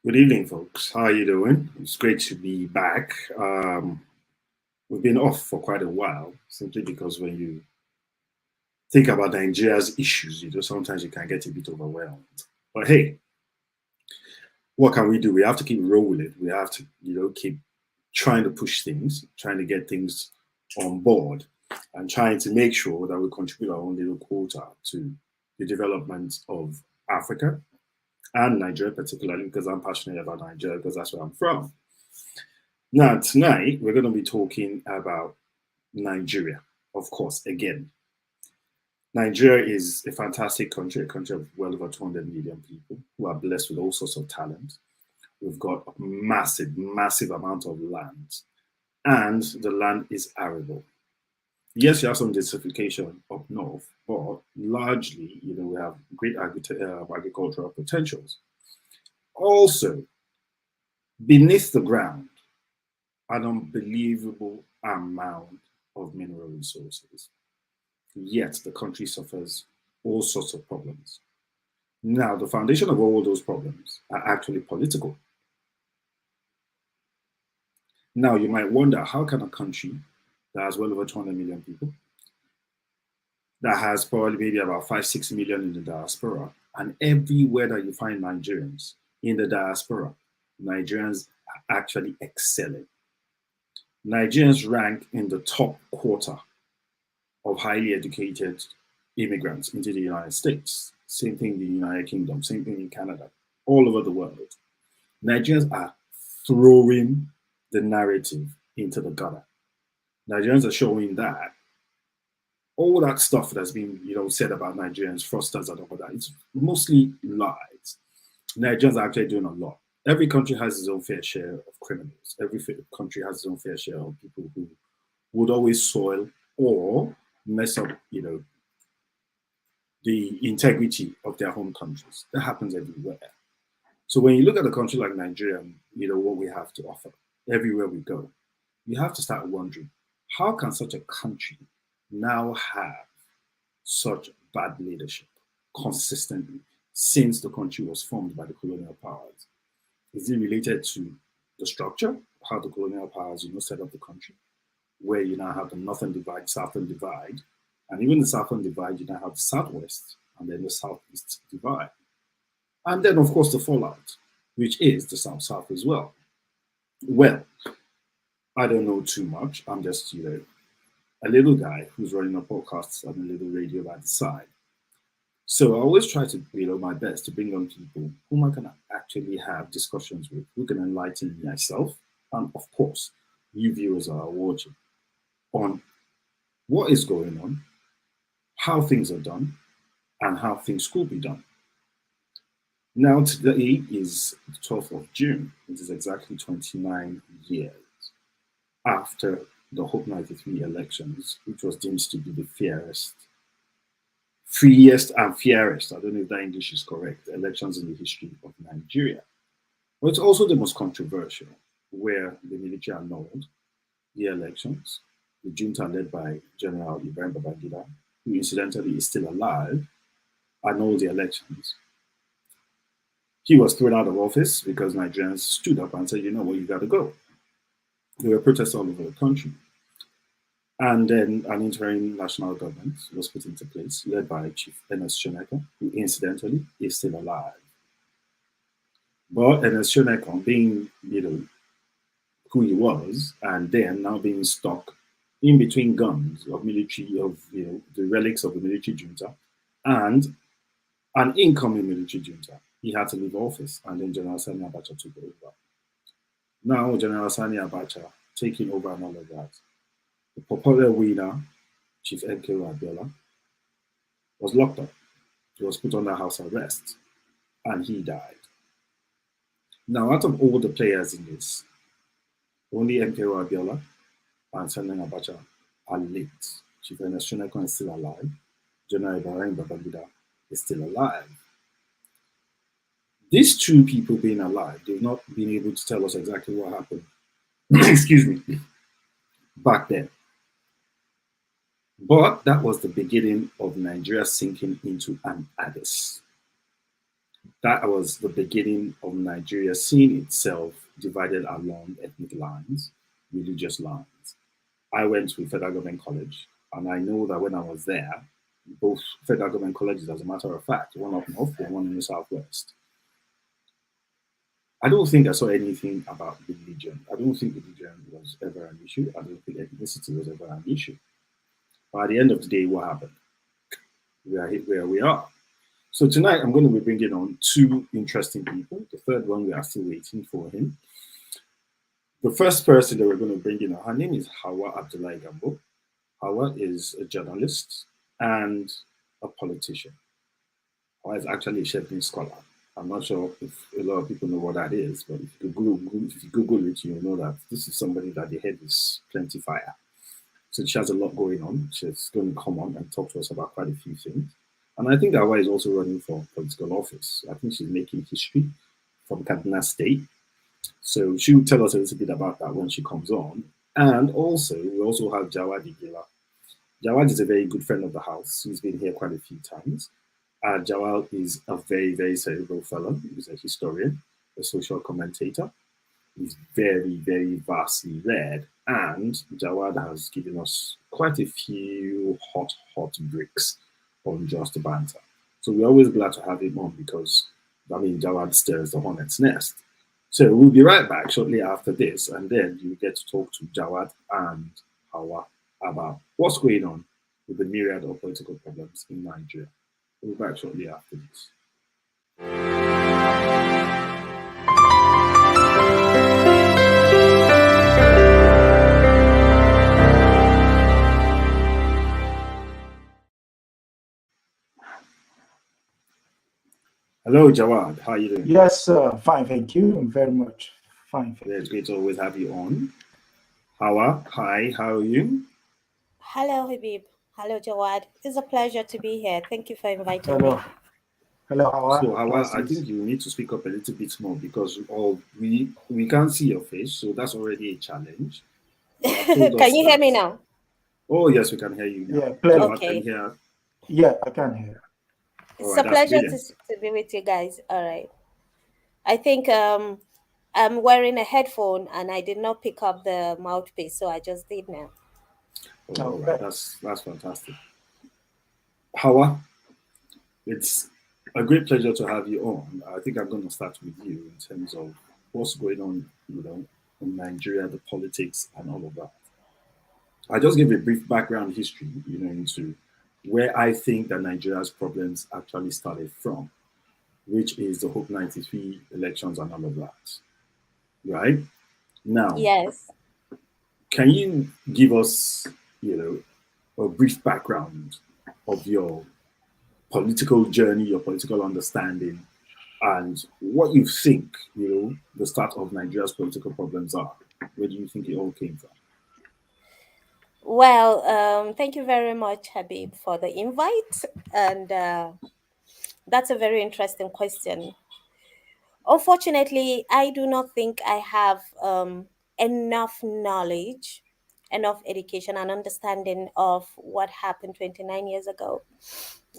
Good evening, folks. How are you doing? It's great to be back. We've been off for quite a while, simply because when you think about Nigeria's issues, sometimes you can get a bit overwhelmed. But hey, what can we do? We have to keep rolling. We have to, keep trying to push things, trying to get things on board, and trying to make sure that we contribute our own little quota to the development of Africa and Nigeria, particularly because I'm passionate about Nigeria because that's where I'm from. Now, tonight we're going to be talking about Nigeria, of course, again. Nigeria is a fantastic country, a country of well over 200 million people who are blessed with all sorts of talent. We've got a massive, massive amount of land, and the land is arable. Yes, you have some desertification up north, but largely, we have great agricultural potentials. Also, beneath the ground, an unbelievable amount of mineral resources. Yet the country suffers all sorts of problems. Now, the foundation of all those problems are actually political. Now, you might wonder, how can a country that has well over 200 million people, that has probably maybe about 5, 6 million in the diaspora, and everywhere that you find Nigerians in the diaspora, Nigerians are actually excelling. Nigerians rank in the top quarter of highly educated immigrants into the United States. Same thing in the United Kingdom, same thing in Canada, all over the world. Nigerians are throwing the narrative into the gutter. Nigerians are showing that all that stuff that's been, said about Nigerians, fraudsters and all that, it's mostly lies. Nigerians are actually doing a lot. Every country has its own fair share of criminals. Every country has its own fair share of people who would always soil or mess up, the integrity of their home countries. That happens everywhere. So when you look at a country like Nigeria, what we have to offer everywhere we go, you have to start wondering, how can such a country now have such bad leadership consistently since the country was formed by the colonial powers? Is it related to the structure, how the colonial powers, set up the country, where you now have the northern divide, southern divide, and even the southern divide, you now have the southwest and then the southeast divide. And then, of course, the fallout, which is the south-south as well. Well, I don't know too much. I'm just, a little guy who's running a podcast and a little radio by the side. So I always try to, my best to bring on people whom I can actually have discussions with, who can enlighten myself, and of course, you viewers are watching, on what is going on, how things are done, and how things could be done. Now, today is the 12th of June. It is exactly 29 years after the Hope 93 elections, which was deemed to be the freest and fairest, I don't know if that English is correct, elections in the history of Nigeria. But it's also the most controversial, where the military annulled the elections. The junta led by General Ibrahim Babangida, who incidentally is still alive, annulled the elections. He was thrown out of office because Nigerians stood up and said, you know what, you got to go. There were protests all over the country. And then an interim national government was put into place, led by Chief Ernest Shoneka, who incidentally is still alive. But Ernest Shoneka, being, who he was, and then now being stuck in between guns of military, of, the relics of the military junta, and an incoming military junta, he had to leave office, and then General Sani Abacha took over. Now, General Sani Abacha taking over and all of that. The popular winner, Chief Hawwah Abdullahi, was locked up. He was put under house arrest, and he died. Now, out of all the players in this, only Hawwah Abdullahi and Sani Abacha are linked. Chief Ernest Shoneka is still alive. General Ibrahim Babangida is still alive. These two people being alive, they've not been able to tell us exactly what happened, excuse me, back then. But that was the beginning of Nigeria sinking into an abyss. That was the beginning of Nigeria seeing itself divided along ethnic lines, religious lines. I went to Federal Government College, and I know that when I was there, both Federal Government colleges, as a matter of fact, one up north and one in the southwest, I don't think I saw anything about religion. I don't think religion was ever an issue. I don't think ethnicity was ever an issue. But at the end of the day, what happened? We are where we are. So tonight, I'm going to be bringing on two interesting people. The third one, we are still waiting for him. The first person that we're going to bring in, her name is Hawwah Abdullahi Gambo. Hawwah is a journalist and a politician. Hawwah is actually a Sheffield scholar. I'm not sure if a lot of people know what that is, but if you Google it, you'll know that this is somebody that the head is plenty fire. So she has a lot going on. She's going to come on and talk to us about quite a few things. And I think that Hawwah is also running for political office. I think she's making history from Kaduna State. So she will tell us a little bit about that when she comes on. And also, we also have Jawad Iginla. Jawad is a very good friend of the house. He's been here quite a few times. Jawad is a very, very cerebral fellow. He's a historian, a social commentator. He's very, very vastly read. And Jawad has given us quite a few hot bricks on Just Banter. So we're always glad to have him on because, I mean, Jawad stirs the hornet's nest. So we'll be right back shortly after this, and then you get to talk to Jawad and Hawwah about what's going on with the myriad of political problems in Nigeria. We'll be back shortly after this. Hello, Jawad. How are you doing? Yes, fine, thank you. I'm very much fine. Thank Yeah, it's great to always have you on. Hawwah, hi, how are you? Hello, Habib. Hello, Jawad. It's a pleasure to be here. Thank you for you. inviting Hello, me. hello, So, Hawwah. Hawwah, I Classes. think you need to speak up a little bit more because we can't see your face, so that's already a challenge. You have told Can us you hear that. me now? Oh, yes, we can hear you now. Yeah, clear. Jawad, can you Okay. hear us? Yeah, I can hear. All It's right, a that's pleasure brilliant. to be with you guys. All right. I think I'm wearing a headphone and I did not pick up the mouthpiece, so I just did now. Oh, all right, Okay. that's fantastic. Hawwah, it's a great pleasure to have you on. I think I'm going to start with you in terms of what's going on, in Nigeria, the politics, and all of that. I just give a brief background history, into where I think that Nigeria's problems actually started from, which is the Hope 93 elections and all of that. Right? Now, Yes. can you give us, a brief background of your political journey, your political understanding, and what you think, the start of Nigeria's political problems are? Where do you think it all came from? Well, thank you very much, Habib, for the invite. And that's a very interesting question. Unfortunately, I do not think I have enough knowledge, enough education and understanding of what happened 29 years ago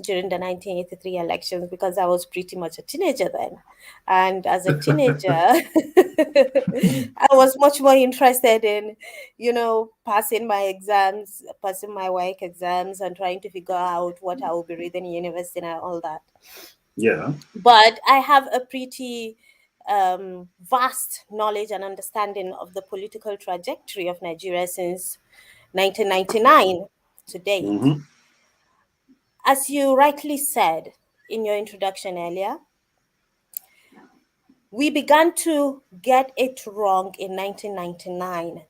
during the 1983 elections because I was pretty much a teenager then. And as a teenager, I was much more interested in, passing my exams, passing my work exams, and trying to figure out what I will be reading in university and all that. Yeah. But I have a pretty vast knowledge and understanding of the political trajectory of Nigeria since 1999 to date. Mm-hmm. As you rightly said in your introduction earlier, we began to get it wrong in 1999,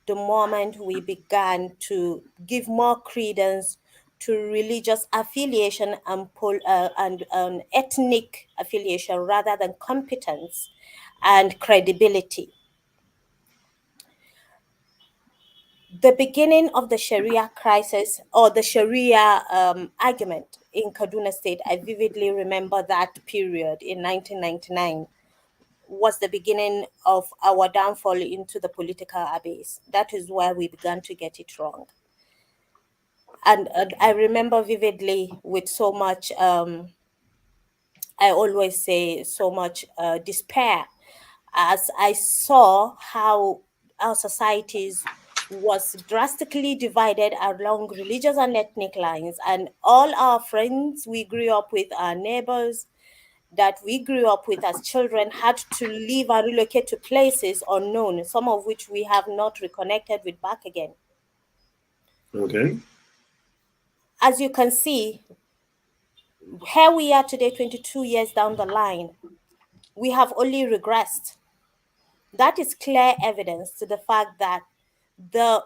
the moment we began to give more credence to religious affiliation and ethnic affiliation rather than competence and credibility. The beginning of the Sharia crisis or the Sharia argument in Kaduna State, I vividly remember that period in 1999 was the beginning of our downfall into the political abyss. That is where we began to get it wrong. And I remember vividly with so much I always say, so much despair as I saw how our societies was drastically divided along religious and ethnic lines, and all our friends we grew up with, our neighbors that we grew up with as children, had to leave and relocate to places unknown, some of which we have not reconnected with back again. Okay. As you can see, here we are today, 22 years down the line, we have only regressed. That is clear evidence to the fact that the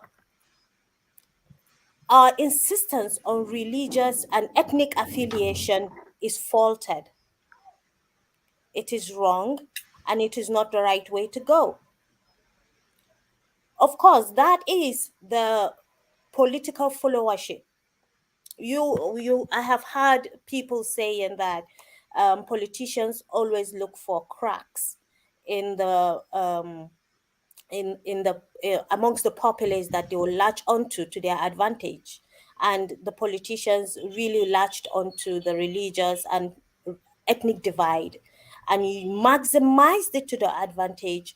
our insistence on religious and ethnic affiliation is faulted. It is wrong, and it is not the right way to go. Of course, that is the political followership. I have heard people saying that politicians always look for cracks in the amongst the populace that they will latch onto to their advantage, and the politicians really latched onto the religious and ethnic divide, and you maximized it to the advantage.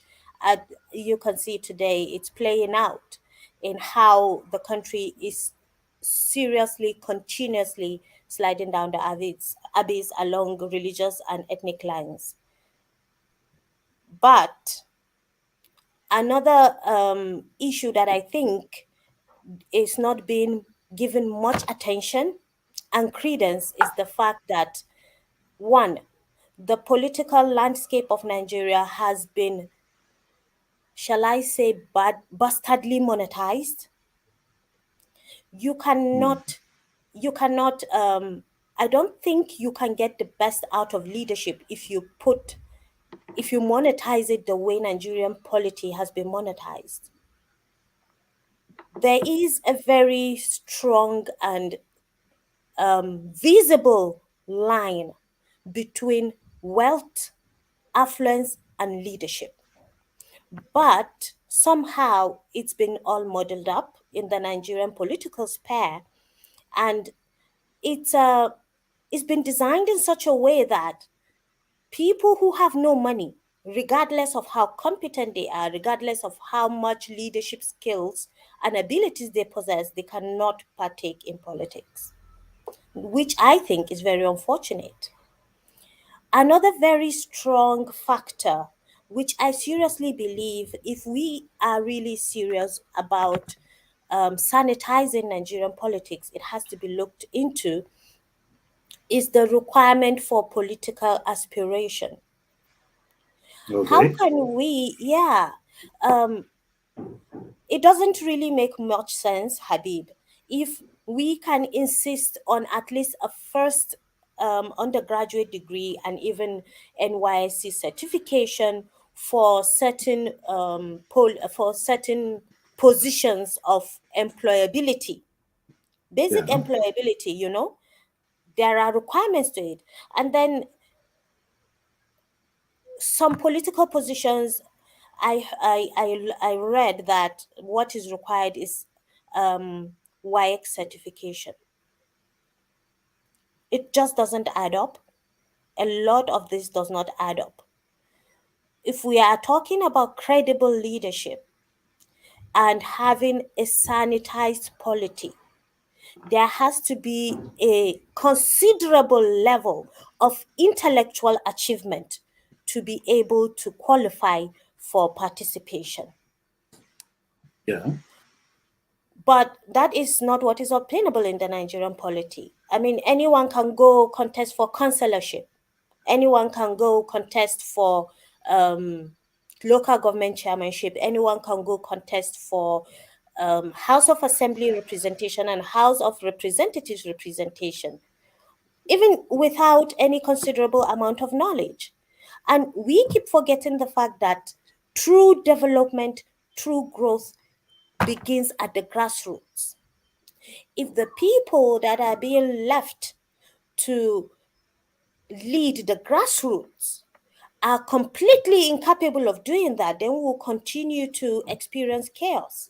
You can see today it's playing out in how the country is seriously, continuously sliding down the abyss along religious and ethnic lines. But another issue that I think is not being given much attention and credence is the fact that, one, the political landscape of Nigeria has been, shall I say, bastardly monetized. You cannot, I don't think you can get the best out of leadership if you monetize it the way Nigerian polity has been monetized. There is a very strong and visible line between wealth, affluence, and leadership. But somehow it's been all muddled up in the Nigerian political sphere, and it's it's been designed in such a way that people who have no money, regardless of how competent they are, regardless of how much leadership skills and abilities they possess, they cannot partake in politics, which I think is very unfortunate. Another very strong factor, which I seriously believe, if we are really serious about sanitizing Nigerian politics, it has to be looked into, is the requirement for political aspiration. How Okay. can we, yeah, um, it doesn't really make much sense, Habib, if we can insist on at least a first undergraduate degree and even NYSC certification for for certain positions of employability, basic Yeah. employability. There are requirements to it, and then some political positions. I read that what is required is WIEC certification. It just doesn't add up. A lot of this does not add up. If we are talking about credible leadership and having a sanitized polity, there has to be a considerable level of intellectual achievement to be able to qualify for participation. Yeah. But that is not what is obtainable in the Nigerian polity. I mean, anyone can go contest for consulorship. Anyone can go contest for local government chairmanship. Anyone can go contest for House of Assembly representation and House of Representatives representation, even without any considerable amount of knowledge. And we keep forgetting the fact that true development, true growth begins at the grassroots. If the people that are being left to lead the grassroots are completely incapable of doing that, then we will continue to experience chaos.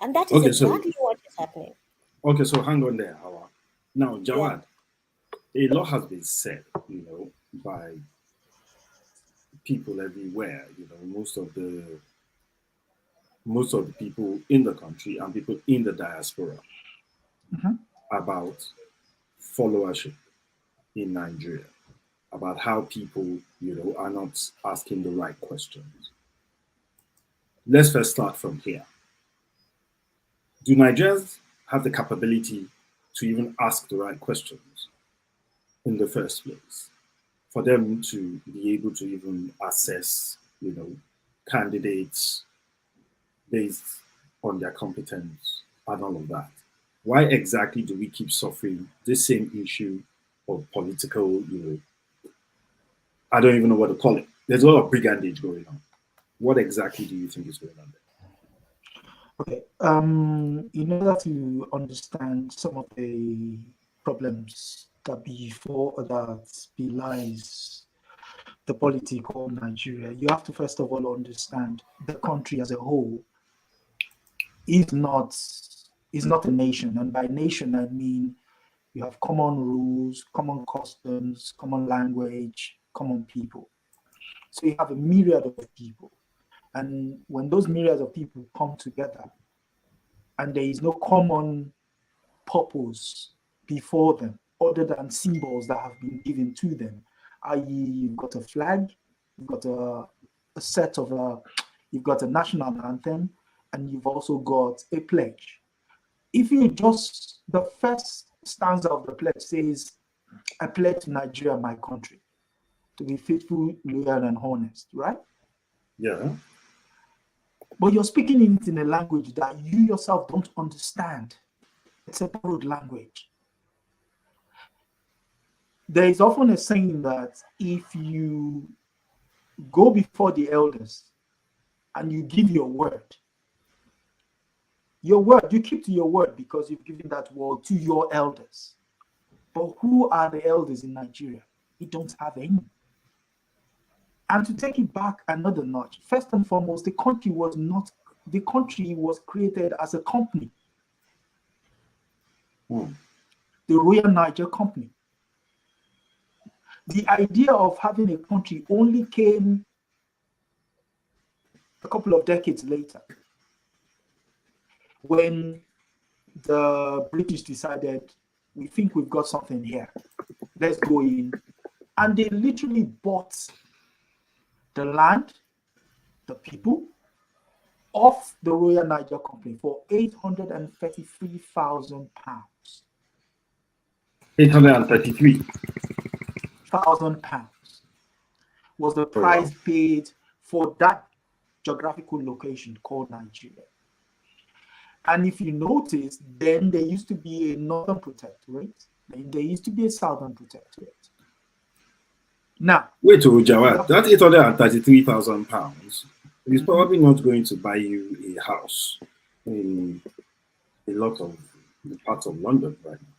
And that is Okay. So exactly what is happening. okay. So hang on there, Hawwah. Now, Yeah. Jawad, a lot has been said, by people everywhere. Most of the people in the country and people in the diaspora Mhm. about followership in Nigeria, about how people, are not asking the right questions. Let's first start from here. Do Nigerians have the capability to even ask the right questions in the first place? For them to be able to even assess, candidates based on their competence and all of that. Why exactly do we keep suffering this same issue of political, I don't even know what to call it. There's a lot of brigandage going on. What exactly do you think is going on there? Okay. In order to understand some of the problems that belies the political Nigeria, you have to first of all understand the country as a whole is not a nation, and by nation I mean you have common rules, common customs, common language, common people. So you have a myriad of people, and when those myriads of people come together, and there is no common purpose before them other than symbols that have been given to them, i.e., you've got a flag, you've got a set of you've got a national anthem, and you've also got a pledge. If you just the first stanza of the pledge says, "I pledge to Nigeria, my country, to be faithful, loyal, and honest," right? Yeah. But you're speaking it in a language that you yourself don't understand. It's a borrowed language. There is often a saying that if you go before the elders and you give your word, you keep to your word because you've given that word to your elders. But who are the elders in Nigeria? We don't have any. And to take it back another notch, first and foremost, the country was created as a company, the Royal Niger Company. The idea of having a country only came a couple of decades later when the British decided, we think we've got something here, let's go in. And they literally bought the land, the people of the Royal Niger Company for £833,000. 833,000 pounds was the price paid for that geographical location called Nigeria. And if you notice, then there used to be a northern protectorate, then there used to be a southern protectorate. Now, wait, Jawad, that £833,000 is probably not going to buy you a house in a lot of parts of London right now.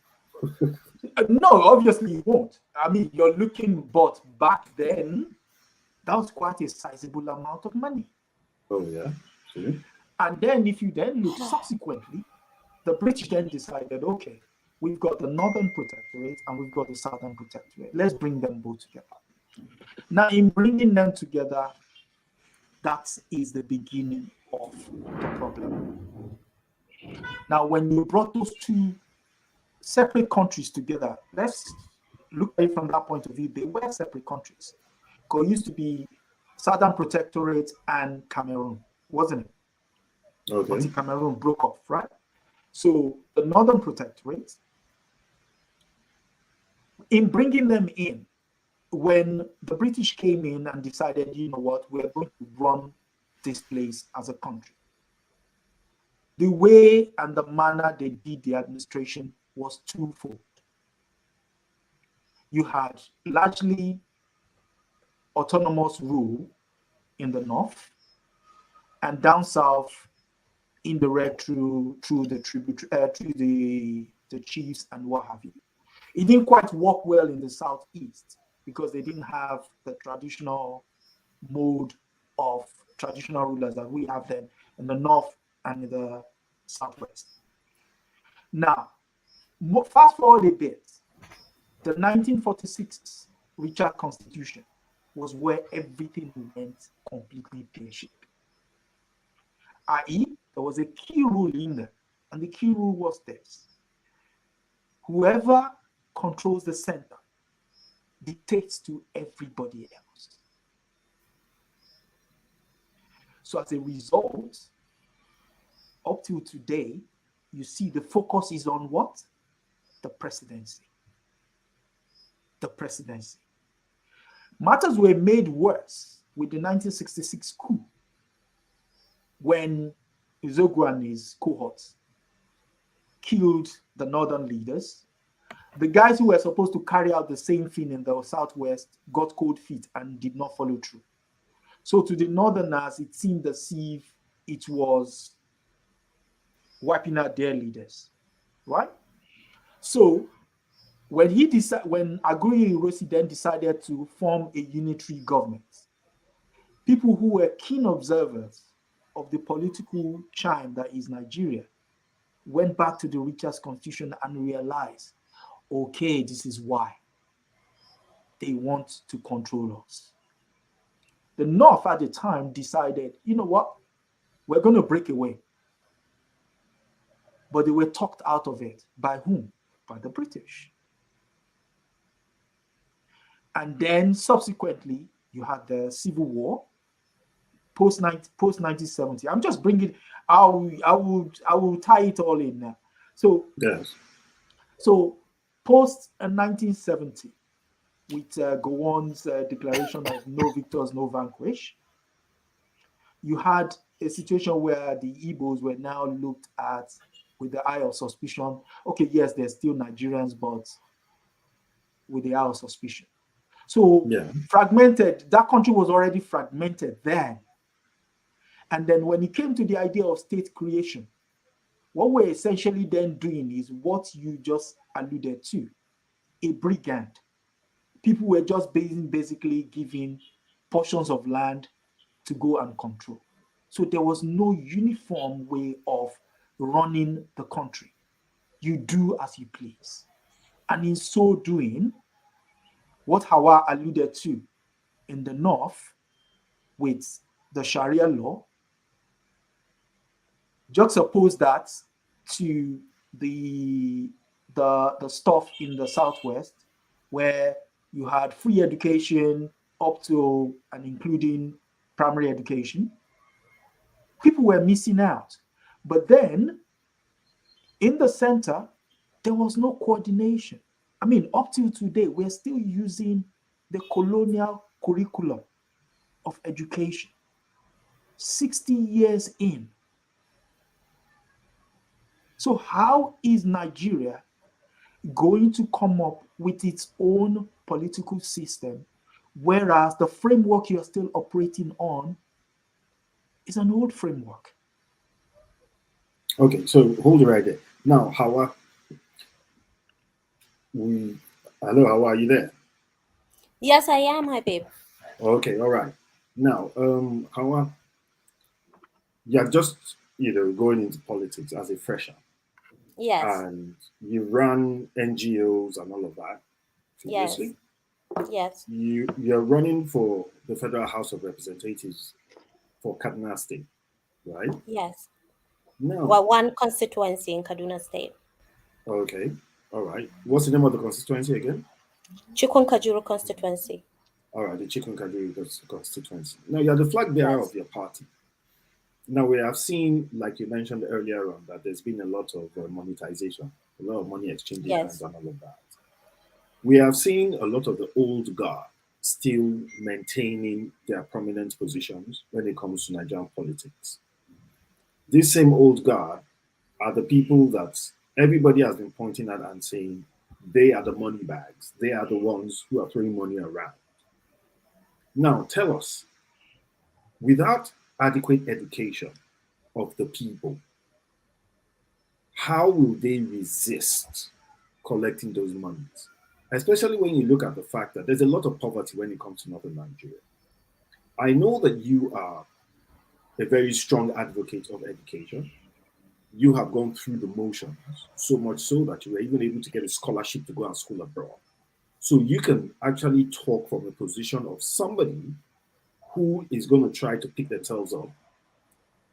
No, obviously it won't. I mean, you're looking, but back then, that was quite a sizable amount of money. Oh, yeah. See? And then if you then look subsequently, the British then decided, okay, we've got the Northern Protectorate and we've got the Southern Protectorate. Let's bring them both together. Now, in bringing them together, that is the beginning of the problem. Now, when you brought those two separate countries together, let's look at it from that point of view. They were separate countries. Because it used to be Southern Protectorate and Cameroon, wasn't it? Okay. Until Cameroon broke off, right? So the Northern Protectorate, in bringing them in, when the British came in and decided, you know what, we're going to run this place as a country, the way and the manner they did the administration was twofold. You had largely autonomous rule in the north, and down south, indirect through the chiefs and what have you. It didn't quite work well in the southeast because they didn't have the traditional mode of traditional rulers that we have then in the north and in the southwest. Now, fast forward a bit, The 1946 Richard Constitution was where everything went completely pear-shaped. I.e., there was a key rule in there, and the key rule was this: whoever controls the center dictates to everybody else. So as a result, up till today, you see the focus is on what? The presidency. The presidency. Matters were made worse with the 1966 coup, when Uzogu and his cohorts killed the northern leaders. The guys who were supposed to carry out the same thing in the southwest got cold feet and did not follow through. So to the northerners, it seemed as if it was wiping out their leaders, right? So when Aguiyi Ironsi then decided to form a unitary government, people who were keen observers of the political chime that is Nigeria went back to the Richard's Constitution and realized, okay, this is why they want to control us. The North at the time decided, you know what, we're going to break away. But they were talked out of it. By whom? By the British. And then subsequently, you had the Civil War, post 1970. I'm just bringing, I will tie it all in now. So, yes. So post 1970, with Gowon's declaration of no victors, no vanquish, you had a situation where the Igbos were now looked at with the eye of suspicion. Okay, yes, there's still Nigerians, but with the eye of suspicion. So fragmented, that country was already fragmented then. And then when it came to the idea of state creation, what we're essentially then doing is what you just alluded to, a brigand. People were just basically given portions of land to go and control. So there was no uniform way of running the country. You do as you please. And in so doing, what Hawwah alluded to in the North with the Sharia law, juxtapose that to the stuff in the Southwest, where you had free education up to and including primary education. People were missing out. But then, in the center, there was no coordination. I mean, up till today, we're still using the colonial curriculum of education. 60 years in. So how is Nigeria going to come up with its own political system, whereas the framework you're still operating on is an old framework? Okay, so hold it right there. Now, Hawwah, hello, Hawwah, are you there? Yes, I am, hi babe. Okay, all right. Now, Hawwah, you're just, going into politics as a fresher. Yes. And you run NGOs and all of that. Yes. Yes. You're running for the Federal House of Representatives for Kaduna State, right? Yes. No. Well, one constituency in Kaduna State. Okay. All right. What's the name of the constituency again? Chikunkajuru constituency. All right, the Chikunkajuru constituency. Now, you're the flag bearer of your party. Now, we have seen, like you mentioned earlier on, that there's been a lot of monetization, a lot of money exchanging hands and all of that. We have seen a lot of the old guard still maintaining their prominent positions when it comes to Nigerian politics. These same old guard are the people that everybody has been pointing at and saying they are the money bags. They are the ones who are throwing money around. Now, tell us, without adequate education of the people, how will they resist collecting those monies? Especially when you look at the fact that there's a lot of poverty when it comes to northern Nigeria. I know that you are a very strong advocate of education. You have gone through the motions, so much so that you were even able to get a scholarship to go and school abroad. So you can actually talk from a position of somebody who is going to try to pick themselves up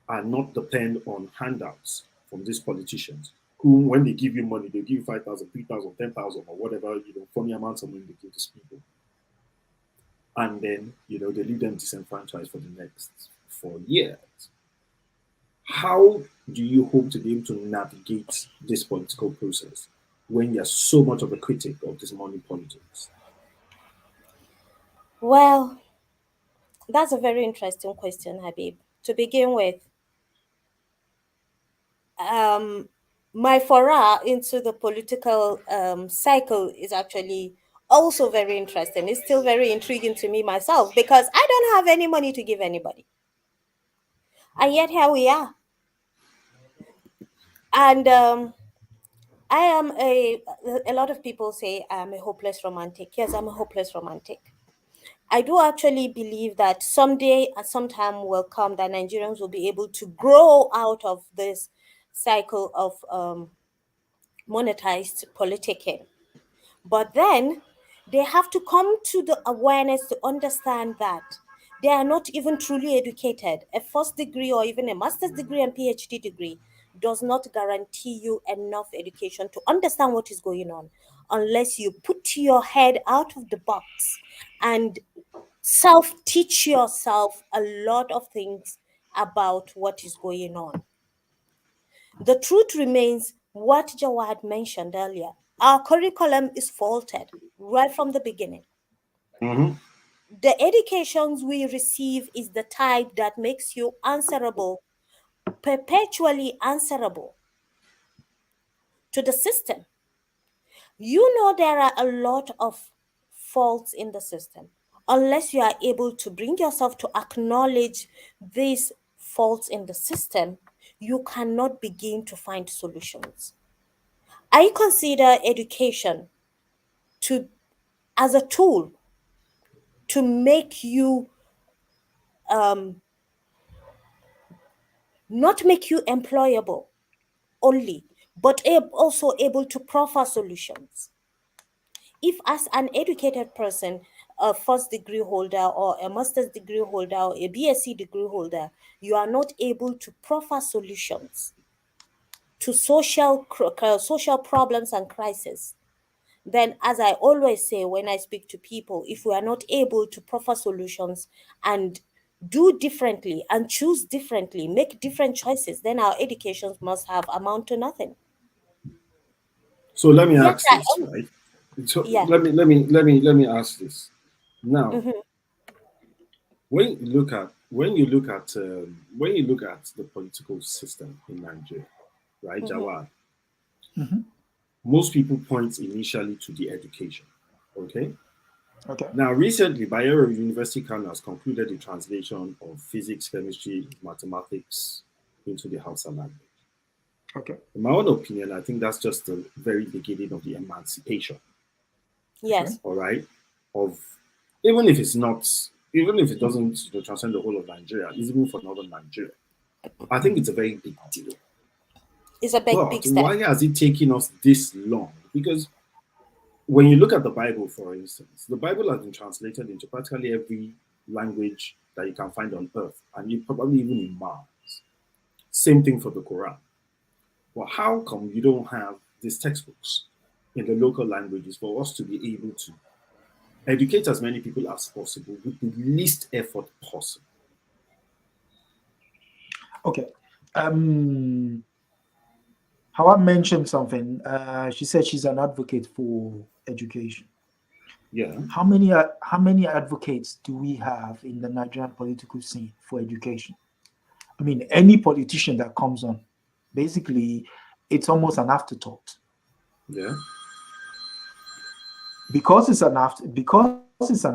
and not depend on handouts from these politicians who, when they give you money, they give you 5,000, 3,000, 10,000, or whatever, funny amounts of money they give these people. And then, they leave them disenfranchised for the next 4 years. How do you hope to be able to navigate this political process when you're so much of a critic of this money politics? Well, that's a very interesting question, Habib. To begin with, um, my foray into the political cycle is actually also very interesting. It's still very intriguing to me myself because I don't have any money to give anybody. And yet here we are. And I am a lot of people say I'm a hopeless romantic. Yes, I'm a hopeless romantic. I do actually believe that someday and sometime will come that Nigerians will be able to grow out of this cycle of monetized politicking. But then they have to come to the awareness to understand that they are not even truly educated. A first degree or even a master's degree and PhD degree does not guarantee you enough education to understand what is going on unless you put your head out of the box and self teach yourself a lot of things about what is going on. The truth remains what Jawad mentioned earlier. Our curriculum is faulted right from the beginning. Mm-hmm. The educations we receive is the type that makes you answerable, perpetually answerable to the system. You know, there are a lot of faults in the system. Unless you are able to bring yourself to acknowledge these faults in the system, you cannot begin to find solutions. I consider education to as a tool to make you not make you employable only, but also able to proffer solutions. If as an educated person, a first degree holder or a master's degree holder or a BSc degree holder, you are not able to proffer solutions to social problems and crises, then, as I always say when I speak to people, if we are not able to proffer solutions and do differently and choose differently, make different choices, then our educations must have amount to nothing. So let me Yes, ask I this, am. right? So Yeah. let me ask this. Now, Mm-hmm, when you look at the political system in Nigeria, right, mm-hmm, Jawad, Mhm. most people point initially to the education. Okay. Okay. Now, recently, Bayero University Kano has concluded the translation of physics, chemistry, mathematics into the Hausa language. Okay. In my own opinion, I think that's just the very beginning of the emancipation, Okay. yes. all right, of even if it's not, even if it doesn't transcend the whole of Nigeria, it's even for northern Nigeria. I think Mhm. it's a very big deal. It's a big, But big step. why has it taken us this long? Because when you look at the Bible, for instance, the Bible has been translated into practically every language that you can find on earth, and you probably even in Mars. Same thing for the Quran. Well, how come you don't have these textbooks in the local languages for us to be able to educate as many people as possible with the least effort possible? Okay. Hawa mentioned something. She said she's an advocate for education. Yeah. How many advocates do we have in the Nigerian political scene for education? I mean, any politician that comes on, basically, it's almost an afterthought Yeah. because it's an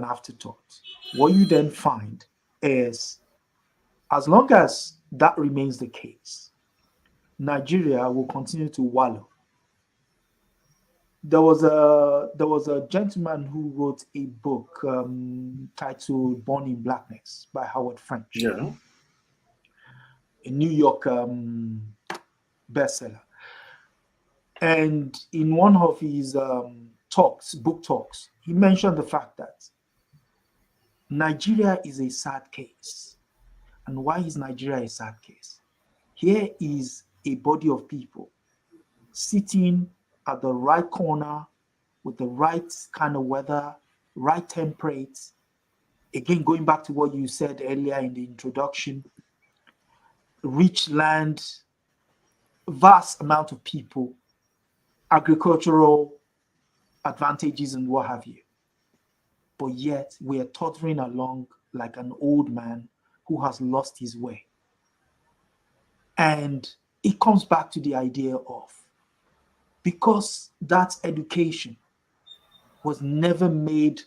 afterthought. What you then find is, as long as that remains the case, Nigeria will continue to wallow. There was a gentleman who wrote a book titled "Born in Blackness" by Howard French, Yeah. a New York bestseller. And in one of his book talks, he mentioned the fact that Nigeria is a sad case. And why is Nigeria a sad case? Here is a body of people sitting at the right corner with the right kind of weather, right temperate. Again, going back to what you said earlier in the introduction, rich land, vast amount of people, agricultural advantages and what have you. But yet we are tottering along like an old man who has lost his way. And it comes back to the idea of, because that education was never made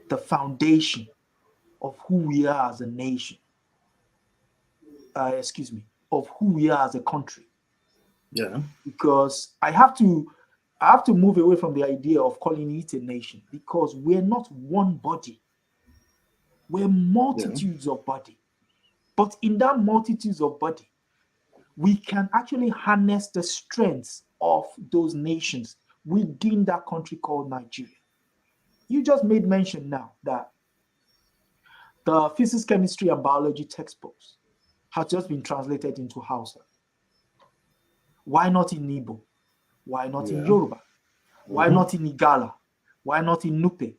the foundation of who we are as a nation, of who we are as a country. Yeah. Because I have to move away from the idea of calling it a nation, because we're not one body. We're multitudes of body. But in that multitudes of body, we can actually harness the strengths of those nations within that country called Nigeria. You just made mention now that the physics, chemistry, and biology textbooks have just been translated into Hausa. Why not in Igbo? Why not in Yoruba? Why not in Igala? Why not in Nupe?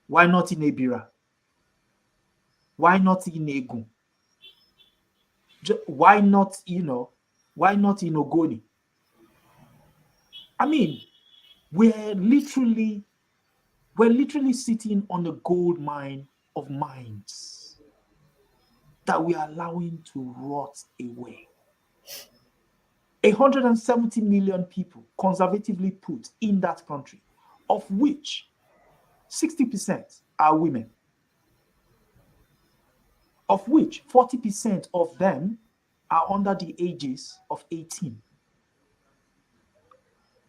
Why not in Ebira? Why not in Egun? Why not, why not in Ogoni? I mean, we're literally sitting on a gold mine of minds that we are allowing to rot away. 170 million people, conservatively put, in that country, of which 60% are women, of which 40% of them are under the ages of 18.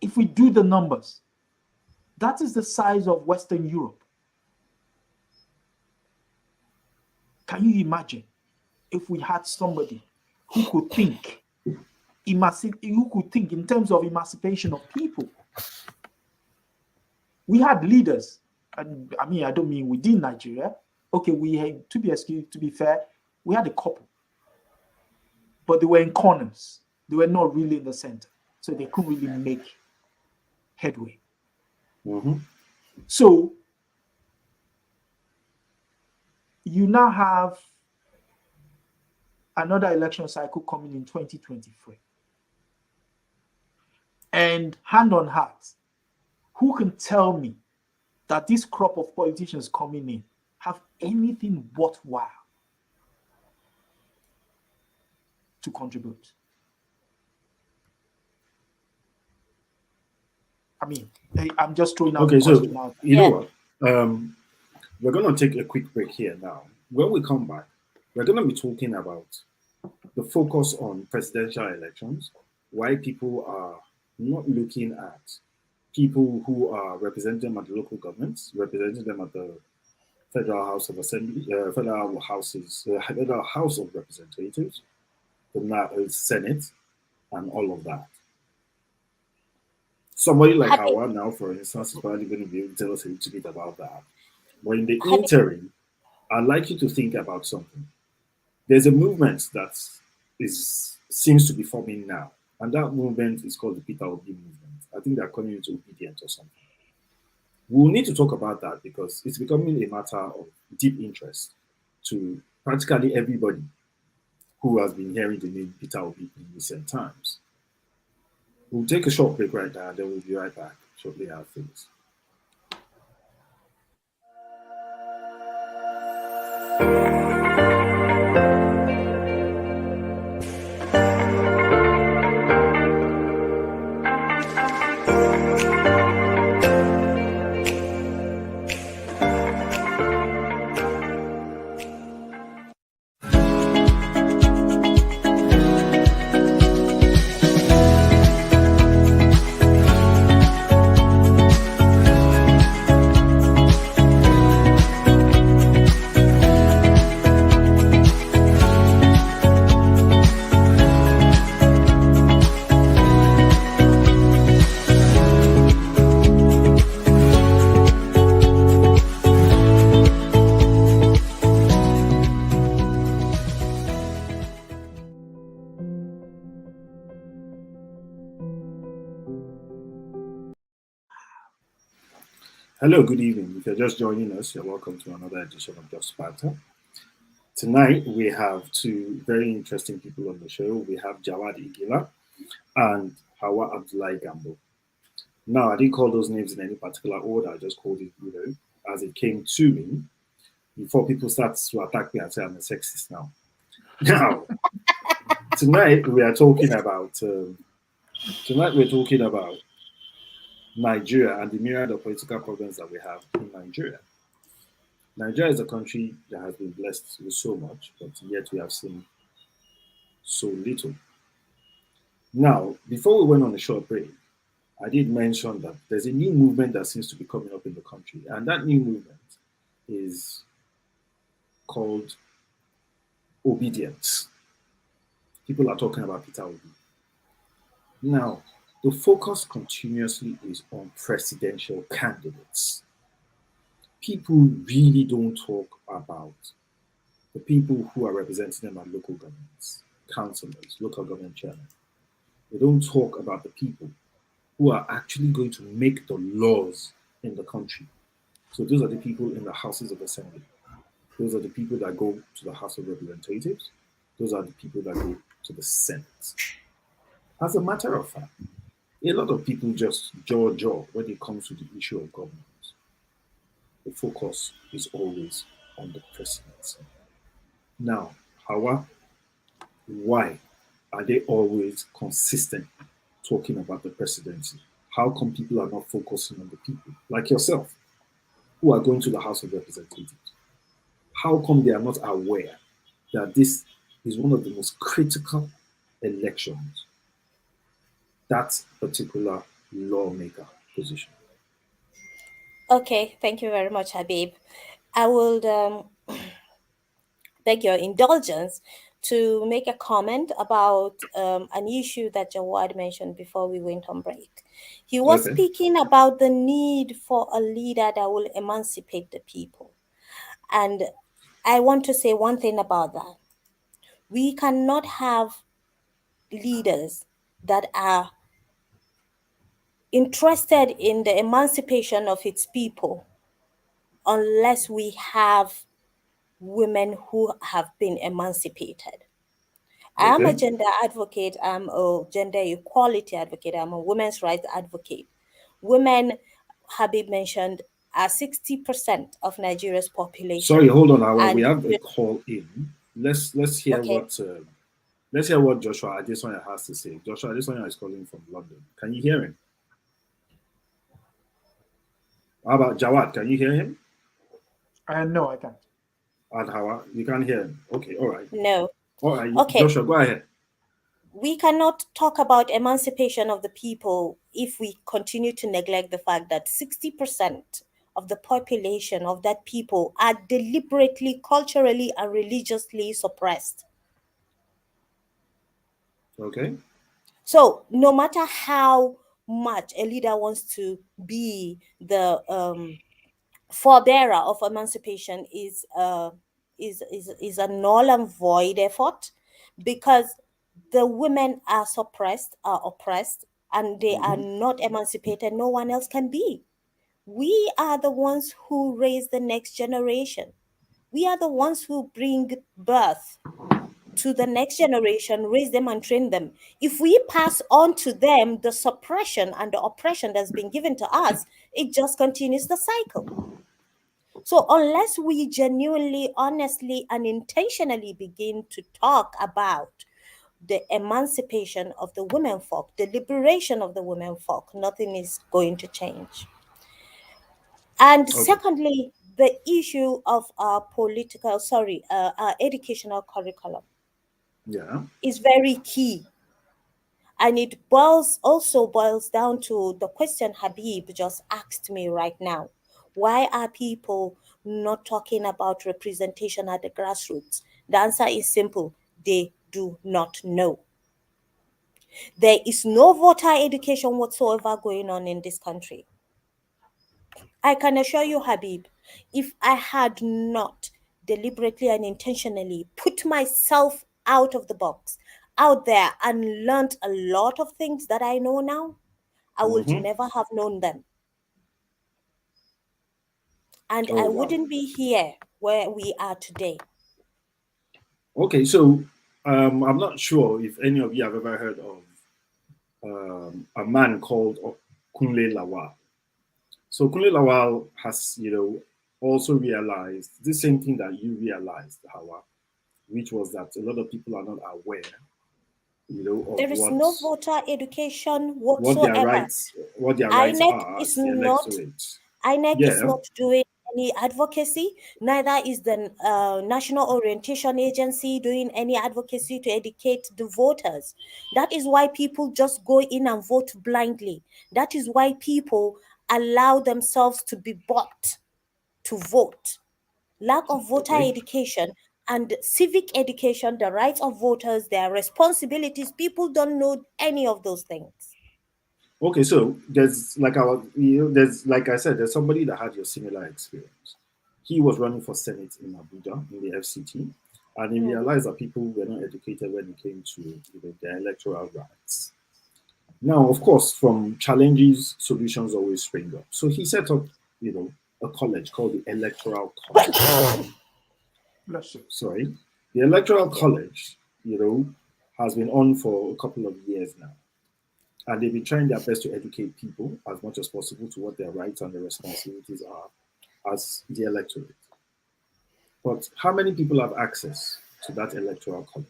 If we do the numbers, that is the size of Western Europe. Can you imagine if we had somebody who could think, in terms of emancipation of people? We had leaders, and I mean, I don't mean within Nigeria. Okay, we had, to be fair, we had a couple, but they were in corners. They were not really in the center, so they couldn't really make headway. So you now have another election cycle coming in 2023. And hand on heart, who can tell me that this crop of politicians coming in have anything worthwhile to contribute? I mean, I'm just throwing out the question out. You know what? We're going to take a quick break here now. When we come back, we're going to be talking about the focus on presidential elections, why people are not looking at people who are representing them at the local governments, representing them at the Federal House of Assembly, Federal House of Representatives, the Senate, and all of that. Somebody like Hawwah now, for instance, is probably going to be able to tell us a little bit about that. But in the interim, I'd like you to think about something. There's a movement that seems to be forming now, and that movement is called the Peter Obi movement. I think they're calling it obedient or something. We'll need to talk about that because it's becoming a matter of deep interest to practically everybody who has been hearing the name Peter Obi in recent times. We'll take a short break right now, and then we'll be right back shortly after this. Hello, good evening. If you're just joining us, you're welcome to another edition of Just Sparta. Tonight, we have two very interesting people on the show. We have Jawad Iginla and Hawwah Abdullahi Gambo. Now, I didn't call those names in any particular order. I just called it, as it came to me before people start to attack me and say I'm a sexist now. Now, tonight we are talking about Nigeria and the myriad of political problems that we have in Nigeria. Nigeria is a country that has been blessed with so much, but yet we have seen so little. Now, before we went on a short break, I did mention that there's a new movement that seems to be coming up in the country, and that new movement is called obedience. People are talking about Peter Obi. Now, the focus continuously is on presidential candidates. People really don't talk about the people who are representing them at local governments, councillors, local government chairmen. They don't talk about the people who are actually going to make the laws in the country. So those are the people in the houses of assembly. Those are the people that go to the House of Representatives. Those are the people that go to the Senate. As a matter of fact, a lot of people just jaw when it comes to the issue of government. The focus is always on the presidency. Now, Hawwah, why are they always consistent talking about the presidency? How come people are not focusing on the people, like yourself, who are going to the House of Representatives? How come they are not aware that this is one of the most critical elections, that particular lawmaker position? Okay, thank you very much, Habib. I will beg your indulgence to make a comment about an issue that Jawad mentioned before we went on break. He was Okay. speaking about the need for a leader that will emancipate the people. And I want to say one thing about that. We cannot have leaders that are interested in the emancipation of its people unless we have women who have been emancipated. I am a Okay. gender advocate, I'm a gender equality advocate, I'm a women's rights advocate. Women, Habib mentioned, are 60% of Nigeria's Sorry, population. hold on, Howard. We And have a call in. Let's hear okay, what Joshua Adesanya has to say. Joshua Adesanya is calling from London. Can you hear him? How about Jawad? Can you hear him? No, I can't. And Howard, you can't hear him. Okay, all right. no. All right, Okay, Joshua, go ahead. we cannot talk about emancipation of the people if we continue to neglect the fact that 60% of the population of that people are deliberately, culturally, and religiously suppressed. Okay. So, no matter how much a leader wants to be the forebearer of emancipation, is a null and void effort, because the women are suppressed, are oppressed, and they are Mm-hmm. not emancipated. No one else can be. We are the ones who raise the next generation. We are the ones who bring birth to the next generation, raise them and train them. If we pass on to them the suppression and the oppression that's been given to us, it just continues the cycle. So, unless we genuinely, honestly, and intentionally begin to talk about the emancipation of the women folk, the liberation of the women folk, nothing is going to change. And Okay. secondly, the issue of our our educational curriculum Yeah. is very key. And it boils down to the question Habib just asked me right now. Why are people not talking about representation at the grassroots? The answer is simple: they do not know. There is no voter education whatsoever going on in this country. I can assure you, Habib, if I had not deliberately and intentionally put myself out of the box, out there, and learned a lot of things that I know now, I would Mm-hmm. never have known them. and Oh, I wow. wouldn't be here where we are today. Okay, so I'm not sure if any of you have ever heard of a man called Kunle Lawal. So Kunle Lawal has, also realized the same thing that you realized, Hawwah, which was that a lot of people are not aware, of There is no voter education what their whatsoever. rights what their rights INEC are is as the not electorate. INEC is Yeah. not doing any advocacy, neither is the National Orientation Agency doing any advocacy to educate the voters. That is why people just go in and vote blindly. That is why people allow themselves to be bought to vote. Lack of voter Okay. education and civic education, the rights of voters, their responsibilities, people don't know any of those things. Okay, so there's there's like I said, there's somebody that had your similar experience. He was running for Senate in Abuja in the FCT, and he Mhm. realized that people were not educated when it came to their electoral rights. Now, of course, from challenges, solutions always spring up. So he set up, a college called the Electoral College. Bless you. Sorry, the Electoral Thank you. College, has been on for a couple of years now. And they've been trying their best to educate people as much as possible to what their rights and their responsibilities are as the electorate. But how many people have access to that electoral college?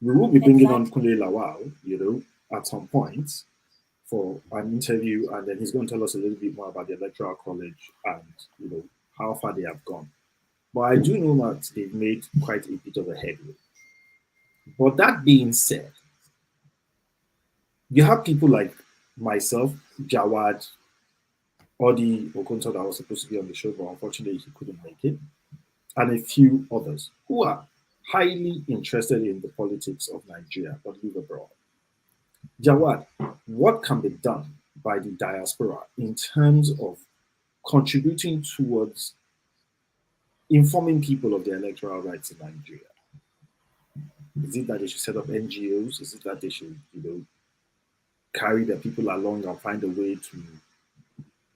We will be bringing on Exactly. Kunle Lawal, at some point for an interview, and then he's going to tell us a little bit more about the electoral college and how far they have gone. But I do know that they've made quite a bit of a headway. But that being said, you have people like myself, Jawad, Oddy Okonta that was supposed to be on the show, but unfortunately he couldn't make it, and a few others who are highly interested in the politics of Nigeria but live abroad. Jawad, what can be done by the diaspora in terms of contributing towards informing people of their electoral rights in Nigeria? Is it that they should set up NGOs? Is it that they should, carry the people along and find a way to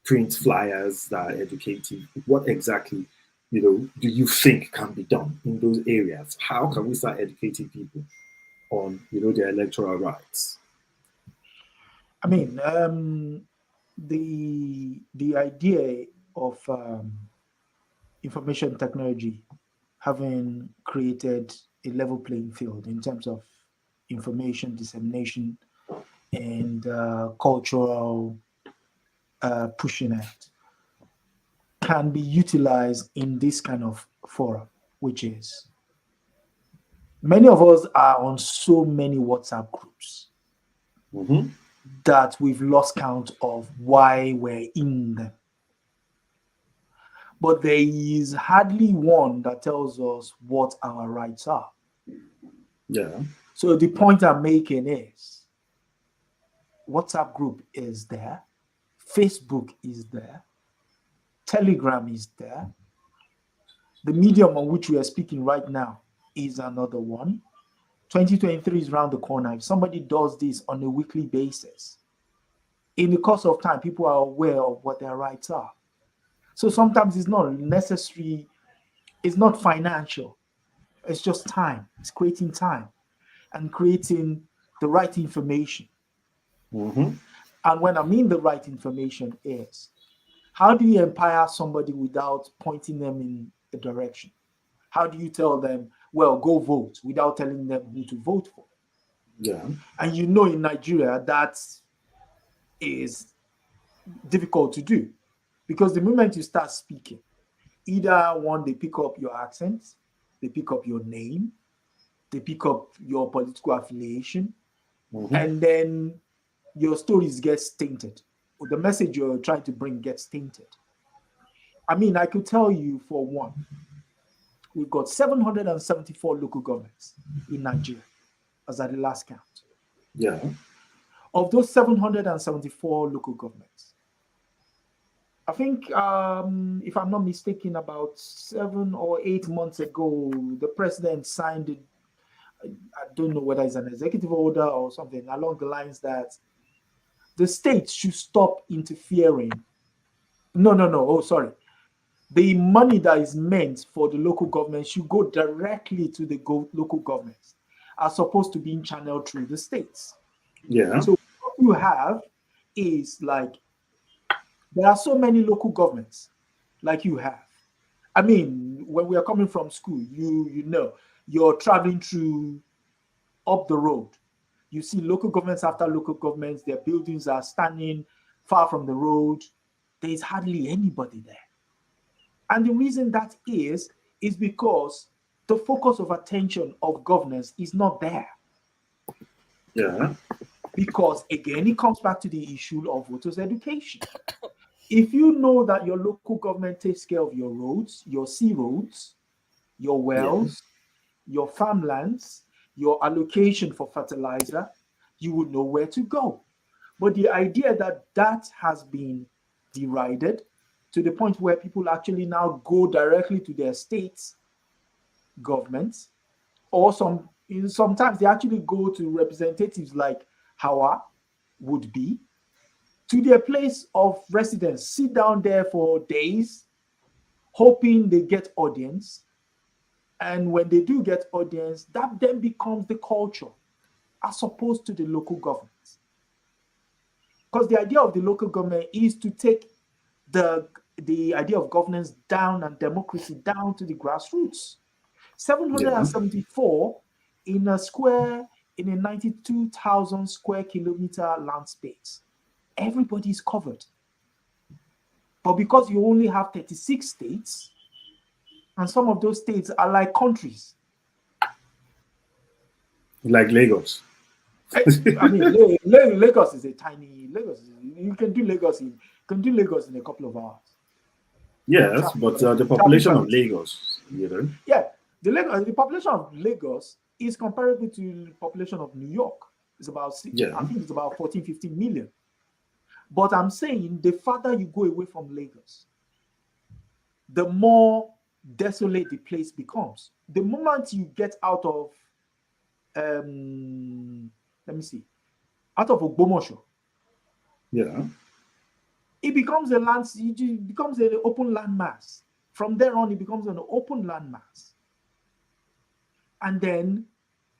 print flyers that are educative? What exactly, do you think can be done in those areas? How can we start educating people on, their electoral rights? I mean, the idea of information technology having created a level playing field in terms of information dissemination and cultural pushing out can be utilized in this kind of forum, which is many of us are on so many WhatsApp groups Mm-hmm. that we've lost count of why we're in them. But there is hardly one that tells us what our rights are. Yeah. So the point I'm making is WhatsApp group is there, Facebook is there, Telegram is there, the medium on which we are speaking right now is another one. 2023 is around the corner. If somebody does this on a weekly basis, in the course of time, people are aware of what their rights are. So sometimes it's not necessary, it's not financial, it's just time. It's creating time and creating the right information. Mm-hmm. And when I mean the right information is, how do you empower somebody without pointing them in a direction? How do you tell them, well, go vote without telling them who to vote for? Yeah. And in Nigeria, that is difficult to do because the moment you start speaking, either one, they pick up your accent, they pick up your name, they pick up your political affiliation, Mm-hmm. and then your stories get tainted. The message you're trying to bring gets tainted. I mean, I could tell you for one, we've got 774 local governments in Nigeria as at the last count. Yeah. Of those 774 local governments, I think, if I'm not mistaken, about 7 or 8 months ago, the president signed it. I don't know whether it's an executive order or something along the lines that the states should stop interfering. No. Oh, sorry. the money that is meant for the local government should go directly to the local governments, as opposed to being channeled through the states. Yeah. So what you have is like there are so many local governments, like you have. I mean, when we are coming from school, you know, you're traveling through up the road. You see local governments after local governments, their buildings are standing far from the road. There is hardly anybody there. And the reason that is because the focus of attention of governance is not there. Yeah. Because again, it comes back to the issue of voters' education. If you know that your local government takes care of your roads, your sea roads, your Yeah. wells, your farmlands, your allocation for fertilizer, you would know where to go. But the idea that that has been derided to the point where people actually now go directly to their states governments, or sometimes they actually go to representatives like Hawwah would be to their place of residence, sit down there for days, hoping they get audience. And when they do get audience, that then becomes the culture as opposed to the local government. Because the idea of the local government is to take the idea of governance down and democracy down to the grassroots. Yeah. 774 in a square, in a 92,000 square kilometer land space. Everybody is covered. But because you only have 36 states, and some of those states are like countries. Like Lagos. I mean, Lagos is a tiny Lagos. You can do Lagos in a couple of hours. Yes, but the population of Lagos, you know. Yeah, the population of Lagos is comparable to the population of New York. It's about I think it's about 14, 15 million. But I'm saying the farther you go away from Lagos, the more desolate the place becomes. The moment you get out of let me see, out of Ogbomoso, Yeah. it becomes it becomes an open landmass. From there on, it becomes an open landmass. And then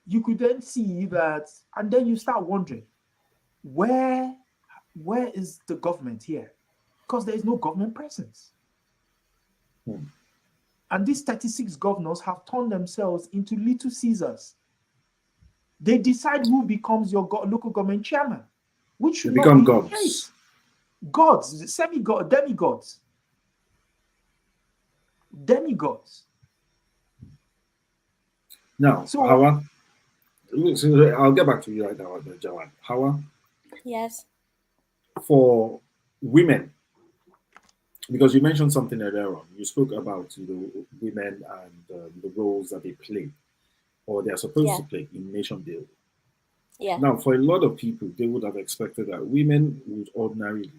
you could then see that, and then you start wondering, where is the government here? Because there is no government presence. And these 36 governors have turned themselves into little Caesars. They decide who becomes your local government chairman, which should not be the case. Gods, semi-god, demigods. Demigods. Now, So, Hawwah, so I'll get back to you right now, Jawad. Hawwah, Yes. for women, because you mentioned something earlier on, you spoke about women and the roles that they play or they are supposed to play in nation building. Yeah. Now, for a lot of people, they would have expected that women would ordinarily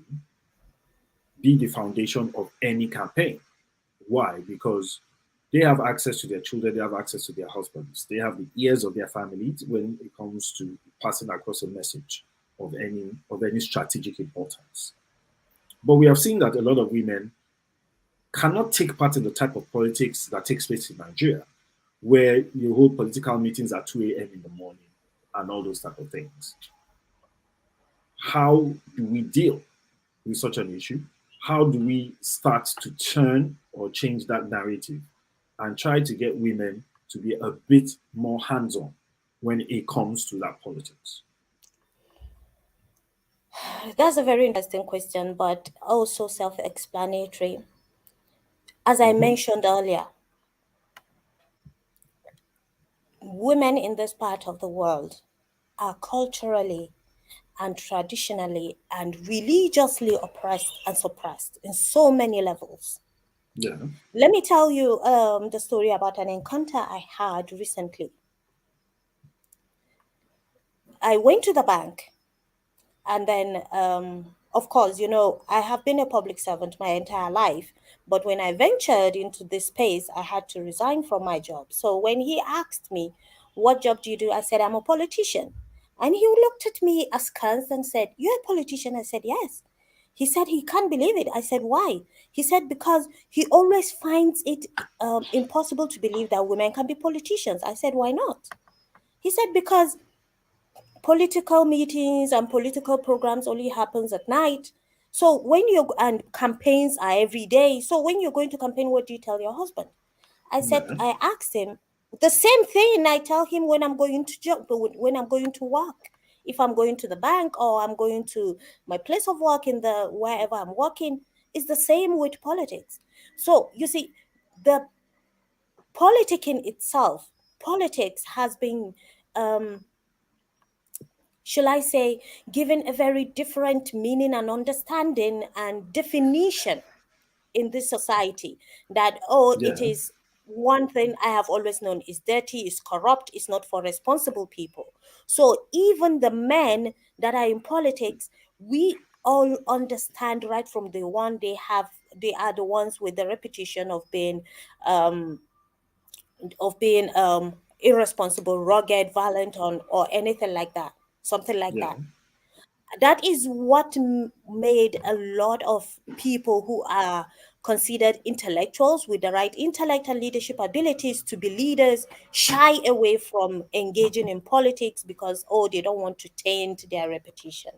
be the foundation of any campaign. Why? Because they have access to their children, they have access to their husbands, they have the ears of their families when it comes to passing across a message of any strategic importance. But we have seen that a lot of women cannot take part in the type of politics that takes place in Nigeria, where you hold political meetings at 2 a.m. in the morning and all those type of things. How do we deal with such an issue? How do we start to turn or change that narrative and try to get women to be a bit more hands-on when it comes to that politics? That's a very interesting question, but also self-explanatory. As I mentioned earlier, women in this part of the world are culturally and traditionally and religiously oppressed and suppressed in so many levels. Yeah. Let me tell you the story about an encounter I had recently. I went to the bank, and then, of course, I have been a public servant my entire life. But when I ventured into this space, I had to resign from my job. So when he asked me, "What job do you do?" I said, "I'm a politician." And he looked at me askance and said, "You're a politician?" I said, "Yes." He said he can't believe it. I said, why? He said, because he always finds it impossible to believe that women can be politicians. I said, why not? He said, because political meetings and political programs only happens at night. So when and campaigns are every day. So when you're going to campaign, what do you tell your husband? I asked him the same thing I tell him when I'm going to job, when I'm going to work. If I'm going to the bank or I'm going to my place of work in the wherever I'm working, it's the same with politics. So you see, the politicking itself, politics has been shall I say, given a very different meaning and understanding and definition in this society, that, oh, it Yeah. is one thing I have always known is dirty, is corrupt, is not for responsible people. So even the men that are in politics, we all understand right from the one they are the ones with the reputation um of being irresponsible, rugged, violent, or anything like that, something like Yeah. that. That is what made a lot of people who are considered intellectuals with the right intellect and leadership abilities to be leaders shy away from engaging in politics because, oh, they don't want to taint their reputation.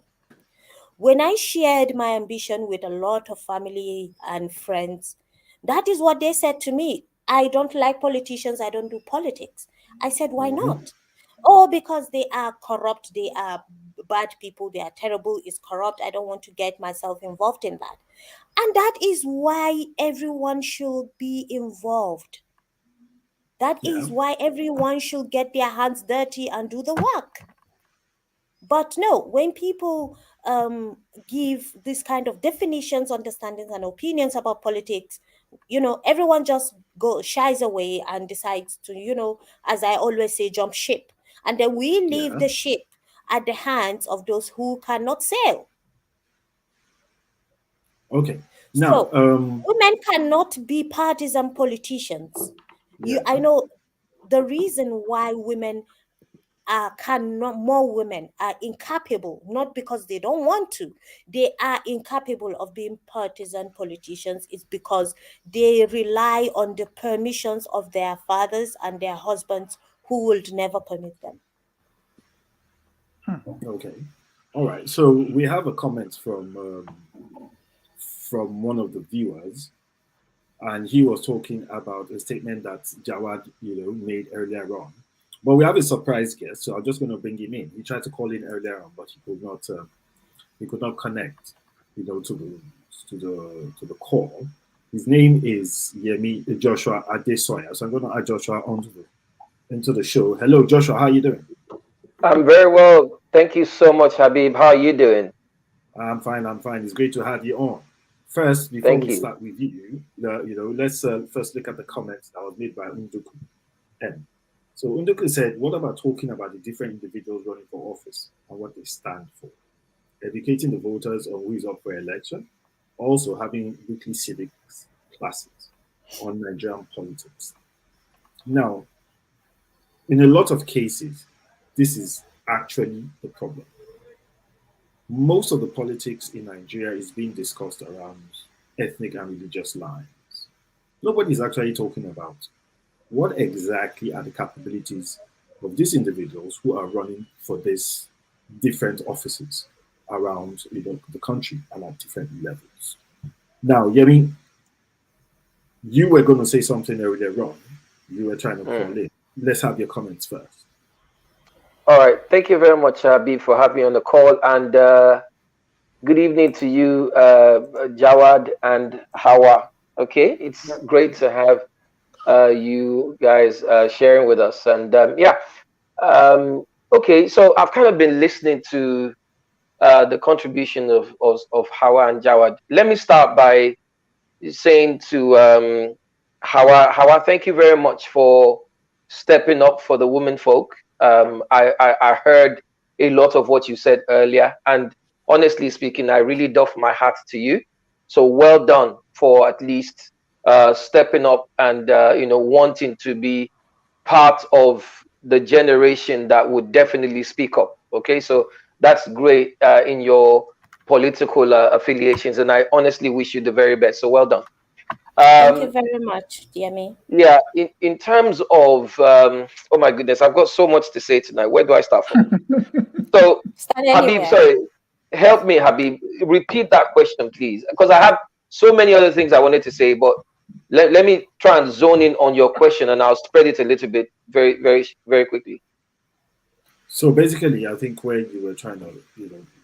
When I shared my ambition with a lot of family and friends, that is what they said to me. I don't like politicians, I don't do politics. I said, why Mm-hmm. not? Oh, because they are corrupt, they are bad people, they are terrible, it's corrupt. I don't want to get myself involved in that. And that is why everyone should be involved. That Yeah. is why everyone should get their hands dirty and do the work. But no, when people give this kind of definitions, understandings, and opinions about politics, everyone just shies away and decides to, as I always say, jump ship. And then we leave Yeah. the ship at the hands of those who cannot sail. Okay. Now, So women cannot be partisan politicians. I yeah. know the reason why women cannot more women are incapable, not because they don't want to, they are incapable of being partisan politicians, is because they rely on the permissions of their fathers and their husbands who would never permit them. Okay. All right. So we have a comment from one of the viewers, and he was talking about a statement that Jawad, made earlier on. But we have a surprise guest, so I'm just going to bring him in. He tried to call in earlier on, but he could not. He could not connect, to the call. His name is Yemi Joshua Adesoya. So I'm going to add Joshua into the show. Hello, Joshua. How are you doing? I'm very well. Thank you so much, Habib. How are you doing? I'm fine. I'm fine. It's great to have you on. First, before Thank we you. start with you, let's first look at the comments that was made by Unduku M. So Unduku said, "What about talking about the different individuals running for office and what they stand for? Educating the voters on who is up for election, also having weekly civics classes on Nigerian politics." Now, in a lot of cases, this is actually the problem. Most of the politics in Nigeria is being discussed around ethnic and religious lines. Nobody is actually talking about what exactly are the capabilities of these individuals who are running for these different offices around the country and at different levels. Now, Yemi, you were going to say something earlier on. You were trying to call Mm. in. Let's have your comments first. All right. Thank you very much, Habib, for having me on the call. And good evening to you, Jawad and Hawwah. Okay. It's great to have you guys sharing with us. And yeah. Um, okay. So I've kind of been listening to the contribution of Hawwah and Jawad. Let me start by saying to Hawwah, thank you very much for stepping up for the women folk. I heard a lot of what you said earlier, and honestly speaking, I really doff my hat to you. So well done for at least stepping up and wanting to be part of the generation that would definitely speak up. Okay, so that's great in your political affiliations, and I honestly wish you the very best. So well done. Thank you very much, DME. Yeah, in terms of, oh my goodness, I've got so much to say tonight. Where do I start from? So, Habib, sorry, help me, Habib. Repeat that question, please, because I have so many other things I wanted to say, but let me try and zone in on your question, and I'll spread it a little bit very quickly. So basically, I think where you were trying to,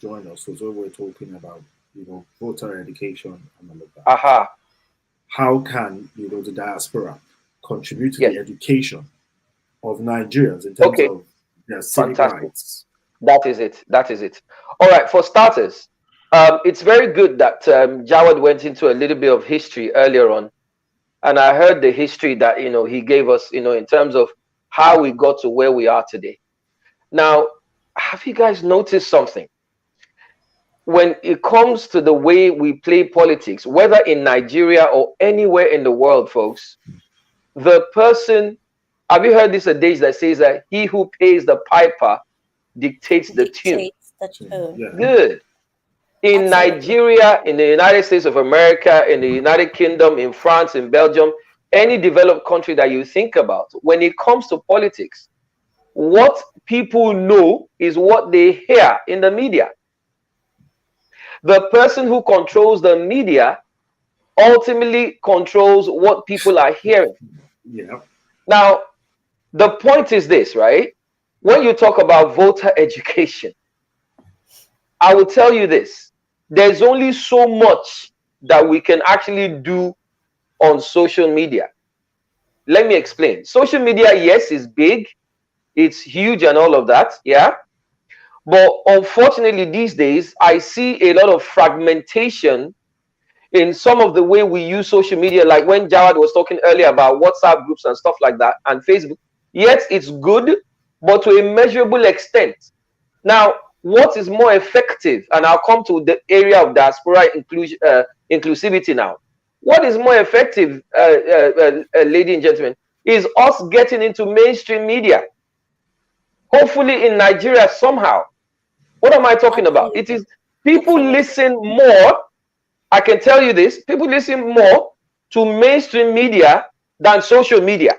join us was when we're talking about, voter education and all of that. Aha. How can, the diaspora contribute to the education of Nigerians in terms of their civic rights? That is it. All right, for starters, it's very good that Jawad went into a little bit of history earlier on. And I heard the history that, he gave us, in terms of how we got to where we are today. Now, have you guys noticed something? When it comes to the way we play politics, whether in Nigeria or anywhere in the world, folks, the person, have you heard this adage that says that he who pays the piper dictates the tune? Yeah. Good. In Nigeria, in the United States of America, in the United Kingdom, in France, in Belgium, any developed country that you think about, when it comes to politics, what people know is what they hear in the media. The person who controls the media ultimately controls what people are hearing. Yeah. Now, the point is this, right? When you talk about voter education, I will tell you this. There's only so much that we can actually do on social media. Let me explain. Social media, yes, is big. It's huge and all of that, yeah? But unfortunately, these days, I see a lot of fragmentation in some of the way we use social media, like when Jawad was talking earlier about WhatsApp groups and stuff like that, and Facebook. Yes, it's good, but to a measurable extent. Now, what is more effective, and I'll come to the area of diaspora inclusivity now. What is more effective, ladies and gentlemen, is us getting into mainstream media. Hopefully in Nigeria somehow. What am I talking about? It is people listen more. I can tell you this. People listen more to mainstream media than social media.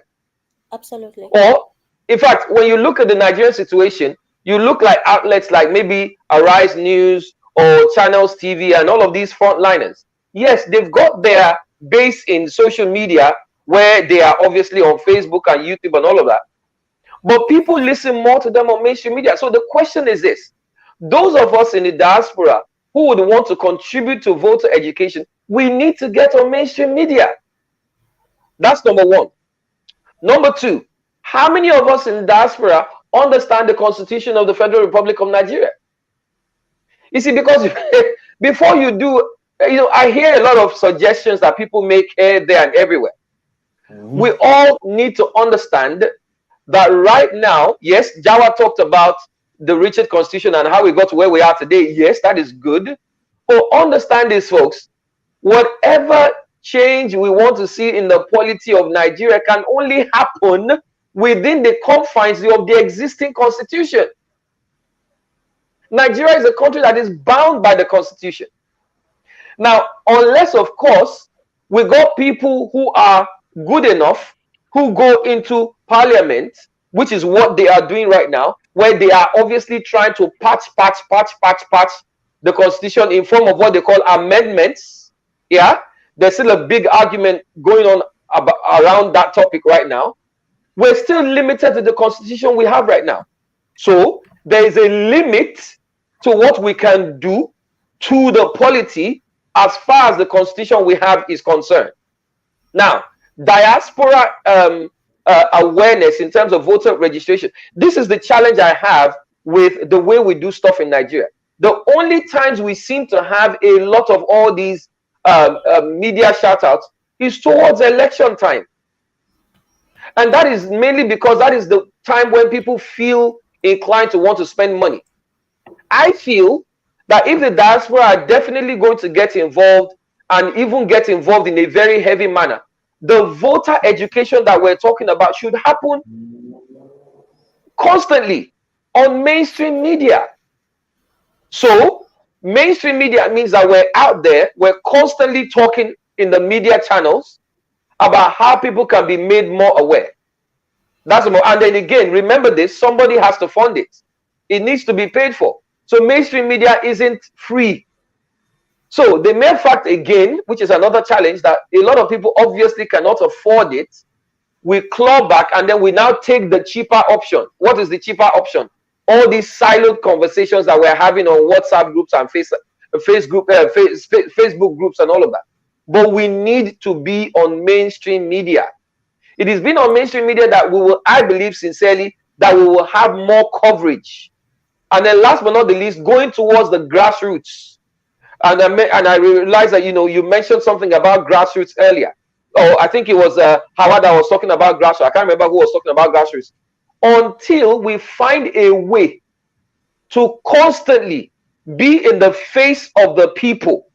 Absolutely. Or, in fact, when you look at the Nigerian situation, you look like outlets like maybe Arise News or Channels TV and all of these frontliners. Yes, they've got their base in social media where they are obviously on Facebook and YouTube and all of that. But people listen more to them on mainstream media. So the question is this. Those of us in the diaspora who would want to contribute to voter education, we need to get on mainstream media. That's number one. Number two, how many of us in the diaspora understand the Constitution of the Federal Republic of Nigeria? You see, because before you do, I hear a lot of suggestions that people make here, there, and everywhere. We all need to understand that right now, yes, Jawad talked about the Richard Constitution and how we got to where we are today. Yes, that is good. But understand this, folks. Whatever change we want to see in the polity of Nigeria can only happen within the confines of the existing constitution. Nigeria is a country that is bound by the constitution. Now, unless, of course, we got people who are good enough who go into parliament, which is what they are doing right now, where they are obviously trying to patch the constitution in form of what they call amendments. Yeah, there's still a big argument going on around that topic right now. We're still limited to the constitution we have right now. So there is a limit to what we can do to the polity as far as the constitution we have is concerned. Now, diaspora awareness in terms of voter registration. This is the challenge I have with the way we do stuff in Nigeria. The only times we seem to have a lot of all these media shoutouts is towards election time. And that is mainly because that is the time when people feel inclined to want to spend money. I feel that if the diaspora are definitely going to get involved and even get involved in a very heavy manner, the voter education that we're talking about should happen constantly on mainstream media. So Mainstream media means that we're out there, we're constantly talking in the media channels about how people can be made more aware. That's more. And then again, remember this, somebody has to fund it. It needs to be paid for. So mainstream media isn't free. So the mere fact again, which is another challenge, that a lot of people obviously cannot afford it, we claw back and then we now take the cheaper option. What is the cheaper option? All these siloed conversations that we're having on WhatsApp groups and Facebook groups and all of that. But we need to be on mainstream media. It has been on mainstream media that we will, I believe sincerely, that we will have more coverage. And then last but not the least, going towards the grassroots. And I realized that, you mentioned something about grassroots earlier. Oh, I think it was Howard that was talking about grassroots. I can't remember who was talking about grassroots. Until we find a way to constantly be in the face of the people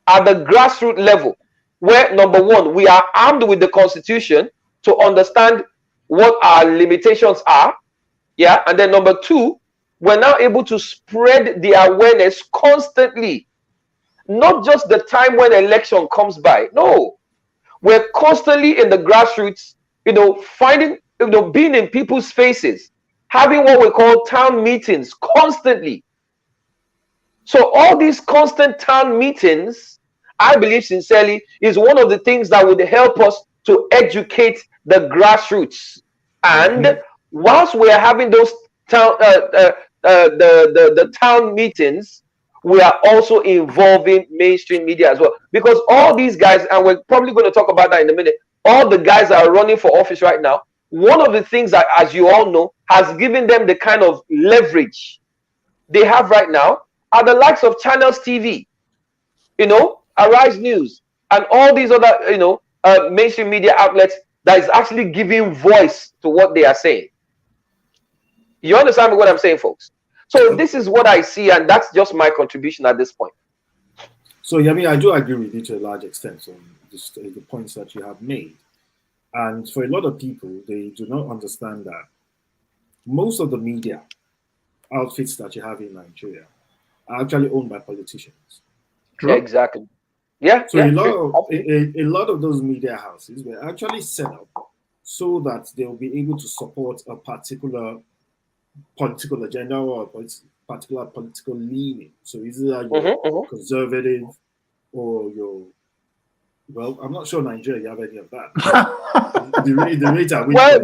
at the grassroots level, where number one, we are armed with the Constitution to understand what our limitations are. Yeah. And then number two, we're now able to spread the awareness constantly. Not just the time when election comes by. No, we're constantly in the grassroots, finding, being in people's faces, having what we call town meetings constantly. So all these constant town meetings, I believe sincerely, is one of the things that would help us to educate the grassroots. And whilst we are having those town, the town meetings, we are also involving mainstream media as well, because all these guys, and we're probably going to talk about that in a minute, all the guys that are running for office right now, one of the things that, as you all know, has given them the kind of leverage they have right now are the likes of Channels TV, Arise News, and all these other, mainstream media outlets that is actually giving voice to what they are saying. You understand what I'm saying, folks? So this is what I see, and that's just my contribution at this point. So, Yemi, I do agree with you to a large extent on the points that you have made. And for a lot of people, they do not understand that most of the media outfits that you have in Nigeria are actually owned by politicians. True. Exactly. Yeah. So a lot of those media houses were actually set up so that they'll be able to support a particular political agenda or a particular political leaning. So either you're conservative or you're, well, I'm not sure Nigeria you have any of that. the rate at which well,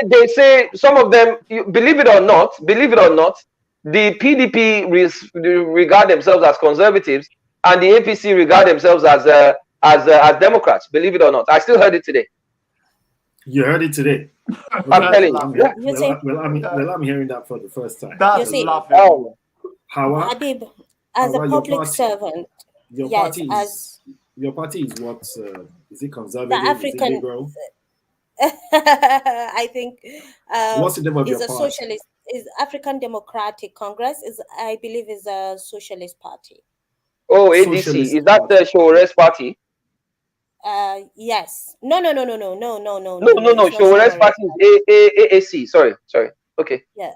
they say some of them, believe it or not, the PDP regard themselves as conservatives, and the APC regard themselves as Democrats. Believe it or not, I still heard it today. You heard it today. I'm telling you. I'm hearing that for the first time. That's laughing. Hawwah, Habib, as a public servant, your party is what? Is it conservative? The African, is it liberal? I think. What's the name of your party? Socialist. Is African Democratic Congress? I believe is a socialist party. Oh, ADC. Socialist is that the Showore's party? Yes. No. Showore's party is AAC. Sorry. Okay. Yeah.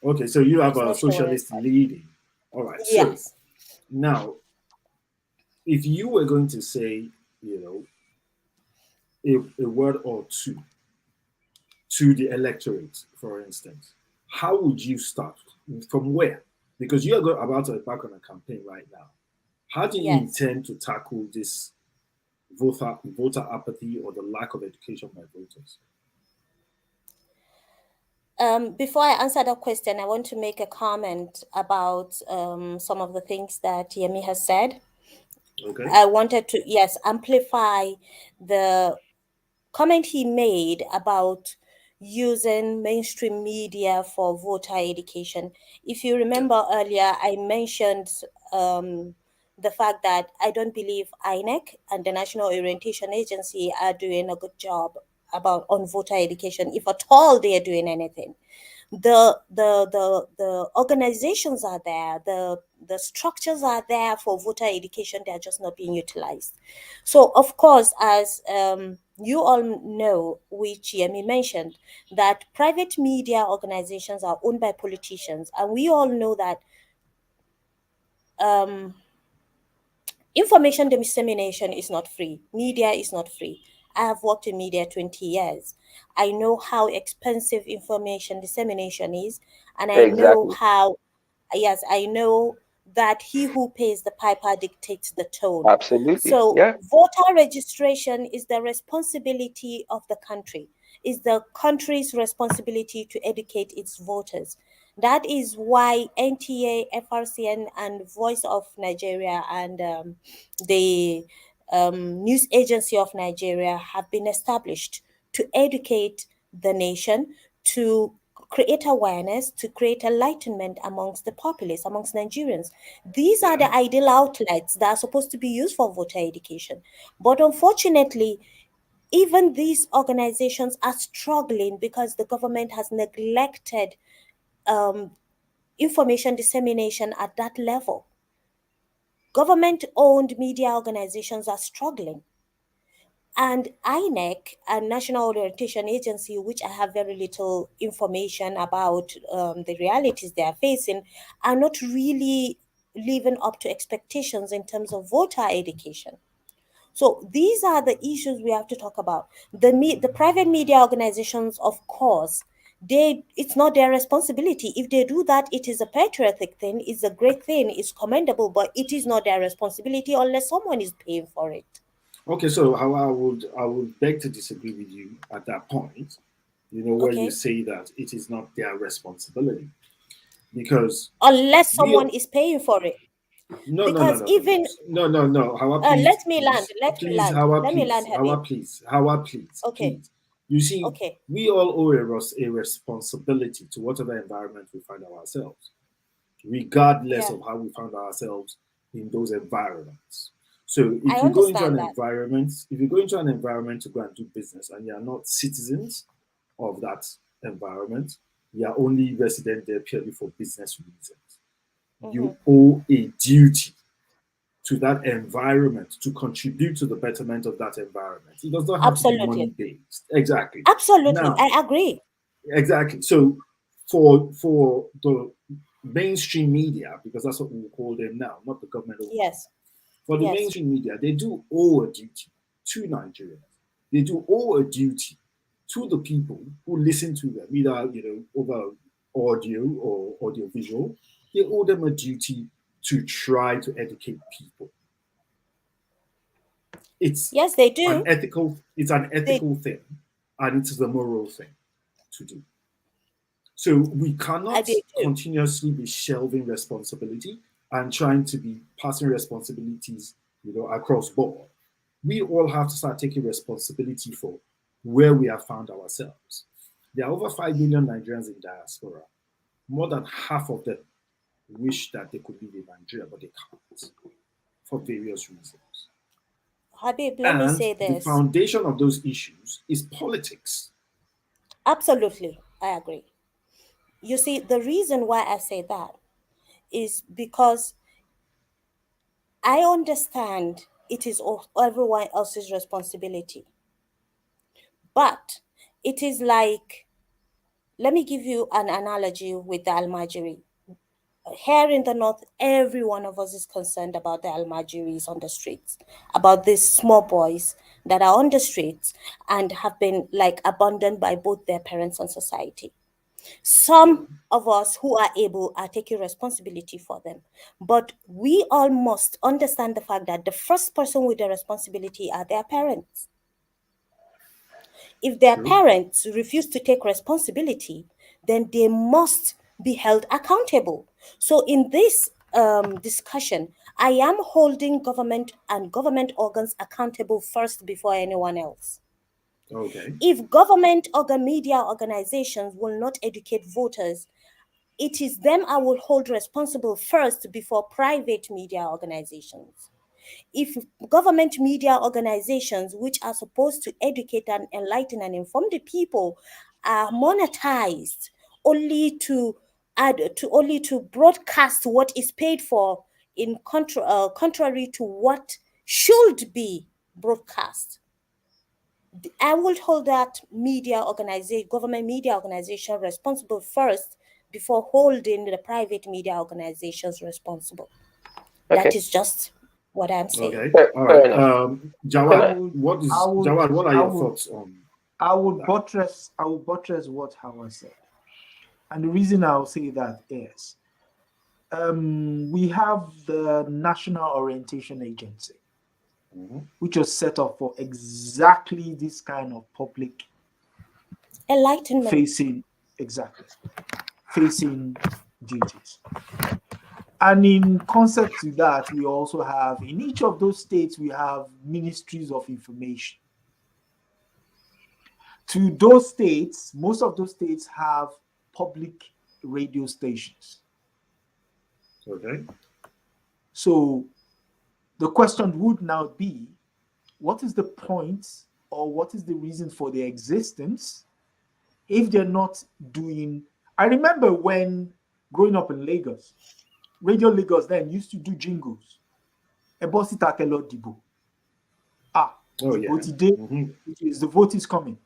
Okay, so you have a socialist leading. All right. Yes. So now, if you were going to say, a word or two to the electorate, for instance, how would you start? From where? Because you are about to embark on a campaign right now. How do you intend to tackle this voter apathy or the lack of education by voters? Before I answer that question, I want to make a comment about some of the things that Yemi has said. Okay. I wanted to, amplify the comment he made about using mainstream media for voter education. If you remember earlier, I mentioned the fact that I don't believe INEC and the National Orientation Agency are doing a good job on voter education, if at all they are doing anything. The organizations are there, the structures are there for voter education, they are just not being utilized. So of course, as you all know, which Yemi mentioned, that private media organizations are owned by politicians, and we all know that information dissemination is not free. Media is not free. I have worked in media 20 years. I know how expensive information dissemination is, and I know Exactly. how, yes, I know that he who pays the piper dictates the tone. Absolutely. So, Yeah. voter registration is the responsibility of the country, is the country's responsibility to educate its voters. That is why NTA, FRCN, and Voice of Nigeria and the News Agency of Nigeria have been established to educate the nation, to create awareness, to create enlightenment amongst the populace, amongst Nigerians. These are the ideal outlets that are supposed to be used for voter education. But unfortunately, even these organizations are struggling because the government has neglected um, information dissemination at that level. Government owned media organizations are struggling. And INEC, a National Orientation Agency, which I have very little information about the realities they are facing, are not really living up to expectations in terms of voter education. So these are the issues we have to talk about. The private media organizations, of course, it's not their responsibility. If they do that, it is a patriotic thing, it's a great thing, it's commendable, but it is not their responsibility unless someone is paying for it. Okay, so how I would beg to disagree with you at that point. Where you Okay? say that it is not their responsibility because Unless we someone is paying for it. no no no Because no no even no. How let please me land, please let me please land, how let me land, please how Habib. please how please Okay, please. You see, okay, we all owe a responsibility to whatever environment we find ourselves, regardless yeah, of how we found ourselves in those environments. So I if you go into an understand that. environment, if you go into an environment to go and do business and you are not citizens of that environment, you are only resident there purely for business reasons. Mm-hmm. You owe a duty to that environment to contribute to the betterment of that environment. It does not have to be money Absolutely, based. Exactly. absolutely, Now, I agree. exactly. So for the mainstream media, because that's what we call them now, not the government-owned media. Yes, For the yes, mainstream media, they do owe a duty to Nigerians. They do owe a duty to the people who listen to them, either over audio or audio visual. They owe them a duty to try to educate people. It's yes, they an do. They ethical thing, and it's a moral thing to do. So we cannot they do. continuously be shelving responsibility and trying to be passing responsibilities, across board. We all have to start taking responsibility for where we have found ourselves. There are over 5 million Nigerians in diaspora. More than half of them wish that they could live in Nigeria, but they can't for various reasons. Habib, let me And say the this. foundation of those issues is politics. Absolutely, I agree. You see, the reason why I say that is because I understand it is everyone else's responsibility. But it is like, let me give you an analogy with the Almajiri. Here in the north, every one of us is concerned about the Almajiris on the streets, about these small boys that are on the streets and have been like abandoned by both their parents and society. Yeah. Some of us who are able are taking responsibility for them. But we all must understand the fact that the first person with the responsibility are their parents. If their True. parents refuse to take responsibility, then they must be held accountable. So, in this discussion, I am holding government and government organs accountable first before anyone else. Okay. If government media organizations will not educate voters, it is them I will hold responsible first before private media organizations. If government media organizations, which are supposed to educate and enlighten and inform the people, are monetized only to broadcast what is paid for contrary to what should be broadcast, I would hold that government media organization responsible first before holding the private media organizations responsible. That is just what I'm saying. Okay. All right. Jawad, what are your thoughts on? I would buttress what Hawwah said, and the reason I'll say that is, we have the National Orientation Agency, which was set up for exactly this kind of public enlightenment facing duties. And in concept to that, we also have, in each of those states, we have ministries of information. To those states, most of those states have public radio stations. Okay. So the question would now be, what is the point or what is the reason for their existence if they're not doing... I remember when growing up in Lagos, Radio Lagos then used to do jingles. Ebosita Kelo Dibo. Which is the vote is coming.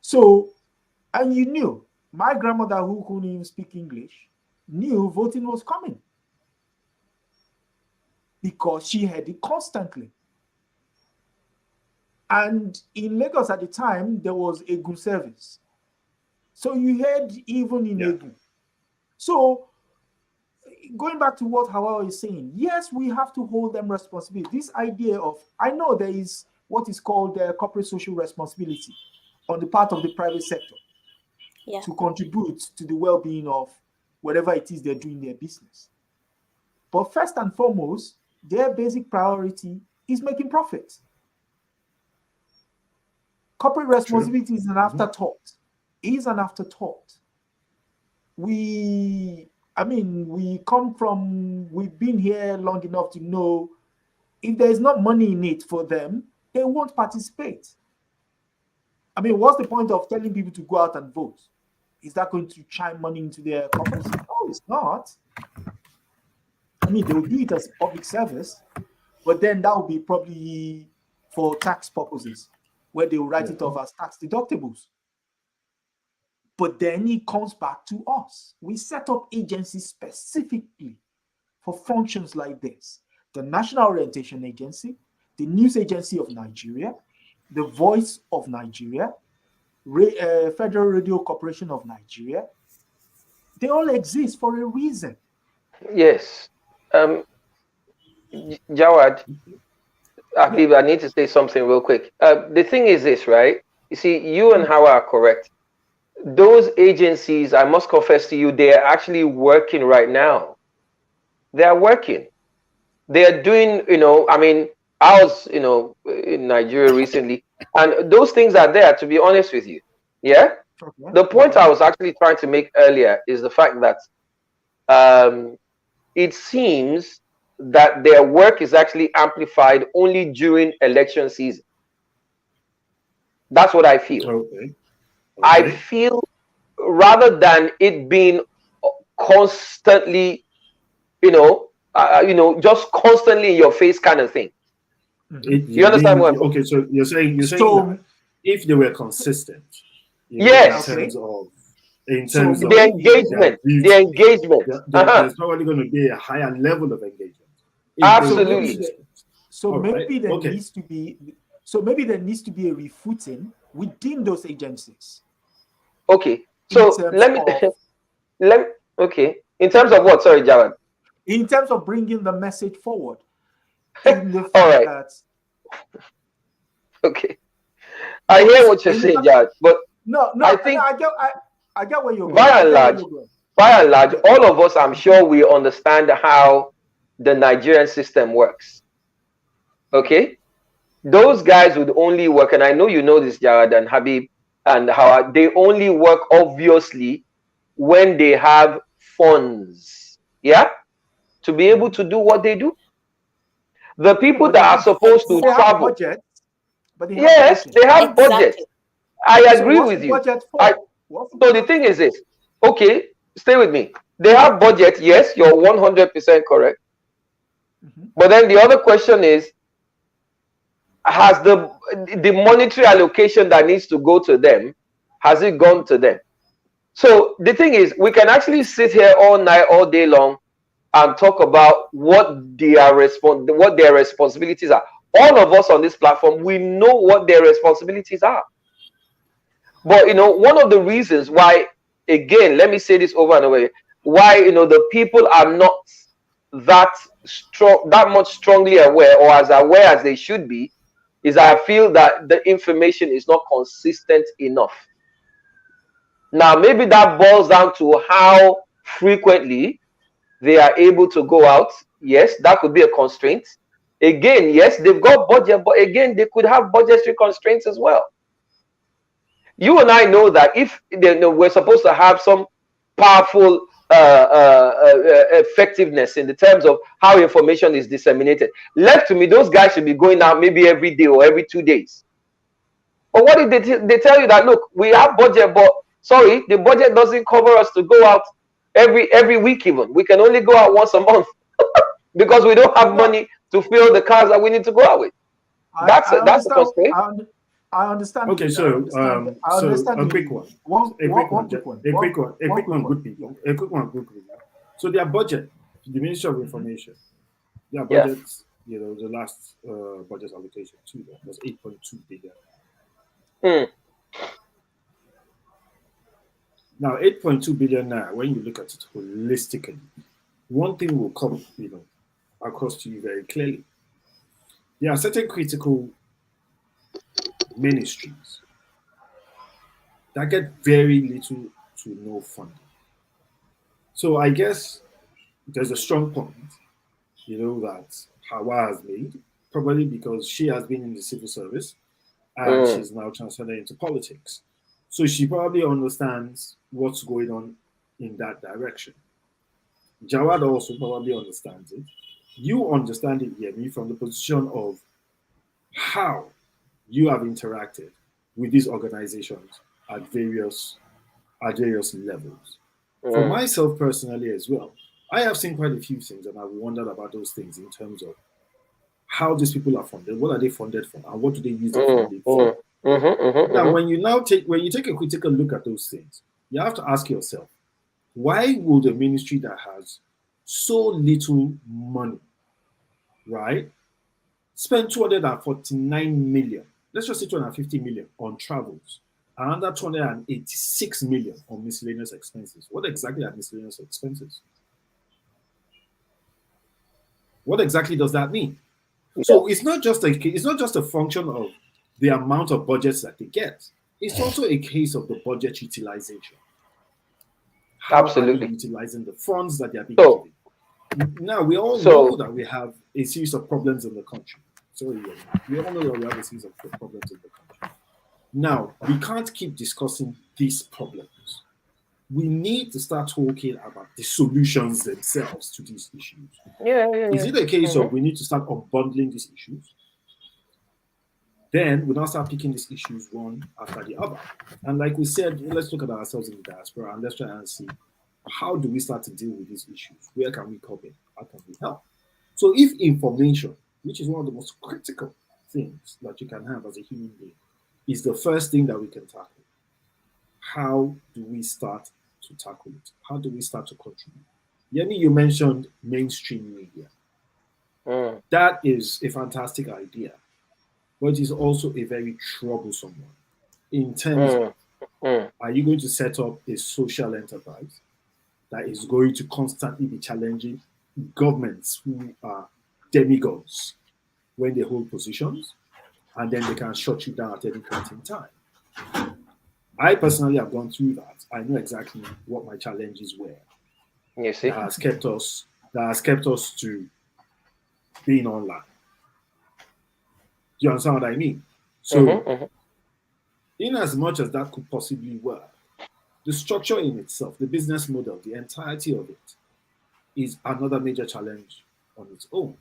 So, and you knew, my grandmother who couldn't even speak English knew voting was coming because she heard it constantly. And in Lagos at the time, there was Egun service. So you heard even in Egun. So going back to what Hawwah is saying, yes, we have to hold them responsible. This idea of, I know there is what is called corporate social responsibility on the part of the private sector to contribute to the well-being of whatever it is they're doing their business. But first and foremost, their basic priority is making profit. Corporate responsibility is an afterthought. Is an afterthought. We've been here long enough to know if there is not money in it for them, they won't participate. I mean, what's the point of telling people to go out and vote? Is that going to chime money into their coffers? No, it's not. I mean, they will do it as public service, but then that will be probably for tax purposes, where they will write it off as tax deductibles. But then it comes back to us. We set up agencies specifically for functions like this. The National Orientation Agency, the News Agency of Nigeria, the Voice of Nigeria, Federal Radio Corporation of Nigeria. They all exist for a reason. Yes. Jawad, Habib, I need to say something real quick. The thing is this, right? You see, you and Hawwah are correct. Those agencies, I must confess to you, they are actually working right now. They are working. They are doing, I was, in Nigeria recently, and those things are there, to be honest with you. Yeah? Okay. The point I was actually trying to make earlier is the fact that it seems that their work is actually amplified only during election season. That's what I feel. Okay. I feel rather than it being constantly, just constantly in your face kind of thing. You understand what? Okay, so you're saying that if they were consistent, yes, in terms of the engagement, there's probably going to be a higher level of engagement. Absolutely. So maybe there needs to be. So maybe there needs to be a refooting within those agencies. Okay. So let me. Okay. In terms of what? Sorry, Jawad. In terms of bringing the message forward. All right. Okay. I hear what you're saying, Jawad, but I think I get where you're going. By and large, all of us, I'm sure, we understand how the Nigerian system works. Okay. Those guys would only work, and I know you know this, Jawad and Habib, and how they only work obviously when they have funds, to be able to do what they do. The people that are supposed to travel, budget, yes, they have budget. I agree with you. So the thing is this, okay, stay with me. They have budget, yes, you're 100% correct. But then the other question is, has the monetary allocation that needs to go to them, has it gone to them? So the thing is, we can actually sit here all night, all day long, and talk about what their responsibilities are. All of us on this platform, we know what their responsibilities are. But one of the reasons why, again, let me say this over and over, why the people are not that much strongly aware, or as aware as they should be, is I feel that the information is not consistent enough. Now, maybe that boils down to how frequently they are able to go out. Yes, that could be a constraint. Again, yes, they've got budget, but again, they could have budgetary constraints as well. You and I know that if we're supposed to have some powerful effectiveness in the terms of how information is disseminated, left to me, those guys should be going out maybe every day or every 2 days. But what if they tell you that, look, we have budget, but sorry, the budget doesn't cover us to go out every week even. We can only go out once a month because we don't have money to fill the cars that we need to go out with. That's a constraint. I understand. Okay, so a quick one. A quick one, good people. So their budget, the Ministry of Information, their budget, the last budget allocation to them was 8.2 billion. Now, 8.2 billion now, when you look at it holistically, one thing will come, across to you very clearly. There are certain critical ministries that get very little to no funding. So I guess there's a strong point, that Hawwah has made, probably because she has been in the civil service and she's now transferred into politics. So she probably understands what's going on in that direction. Jawad also probably understands it. You understand it, Yemi, from the position of how you have interacted with these organizations at various levels. For myself personally as well, I have seen quite a few things and I've wondered about those things in terms of how these people are funded, what are they funded for, and what do they use the funding for. Now, when you take a critical look at those things, you have to ask yourself, why would a ministry that has so little money, right, spend 249 million, let's just say 250 million on travels, and another 286 million on miscellaneous expenses? What exactly are miscellaneous expenses? What exactly does that mean? Yeah. So it's not just a function of the amount of budgets that they get. It's also a case of the budget utilization. How Absolutely. are they utilizing the funds that they are being given? Now, we all know that we have a series of problems in the country. We all know that we have a series of problems in the country. Now, we can't keep discussing these problems. We need to start talking about the solutions themselves to these issues. Is it a case of we need to start unbundling these issues? Then we now start picking these issues one after the other. And like we said, let's look at ourselves in the diaspora and let's try and see, how do we start to deal with these issues? Where can we come in? How can we help? So if information, which is one of the most critical things that you can have as a human being, is the first thing that we can tackle, how do we start to tackle it? How do we start to contribute? Yemi, you mentioned mainstream media. That is a fantastic idea, but it is also a very troublesome one. In terms of, are you going to set up a social enterprise that is going to constantly be challenging governments who are demigods when they hold positions, and then they can shut you down at any point in time? I personally have gone through that. I know exactly what my challenges were. You see? That has kept us to being online. Do you understand what I mean? So, in as much as that could possibly work, the structure in itself, the business model, the entirety of it, is another major challenge on its own.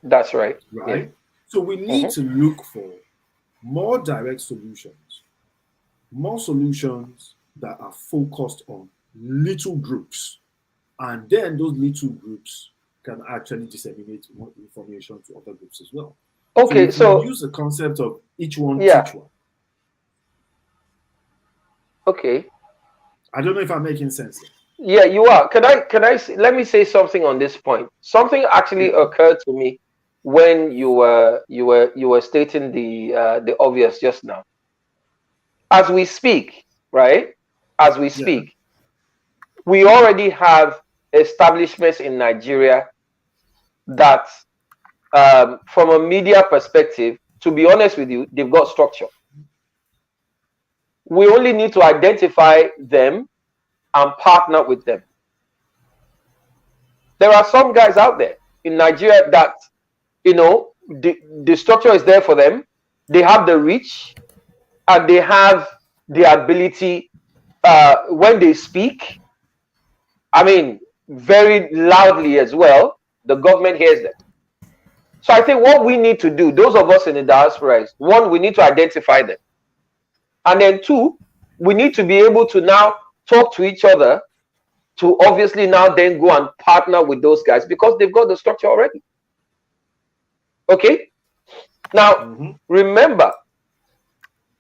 That's right. Right? Yeah. So we need to look for more direct solutions, more solutions that are focused on little groups, and then those little groups can actually disseminate more information to other groups as well. Okay, so use the concept of each one teach one. Okay. I don't know if I'm making sense. Yeah, you are. Let me say something on this point. Something actually occurred to me when you were stating the obvious just now. As we speak, right? As we Yeah. speak, we already have establishments in Nigeria that, from a media perspective, to be honest with you, they've got structure. We only need to identify them and partner with them. There are some guys out there in Nigeria that, the structure is there for them. They have the reach and they have the ability, when they speak, I mean, very loudly as well, the government hears them. So I think what we need to do, those of us in the diaspora, is one, we need to identify them. And then two, we need to be able to now talk to each other to obviously now then go and partner with those guys because they've got the structure already. Okay? Now, remember,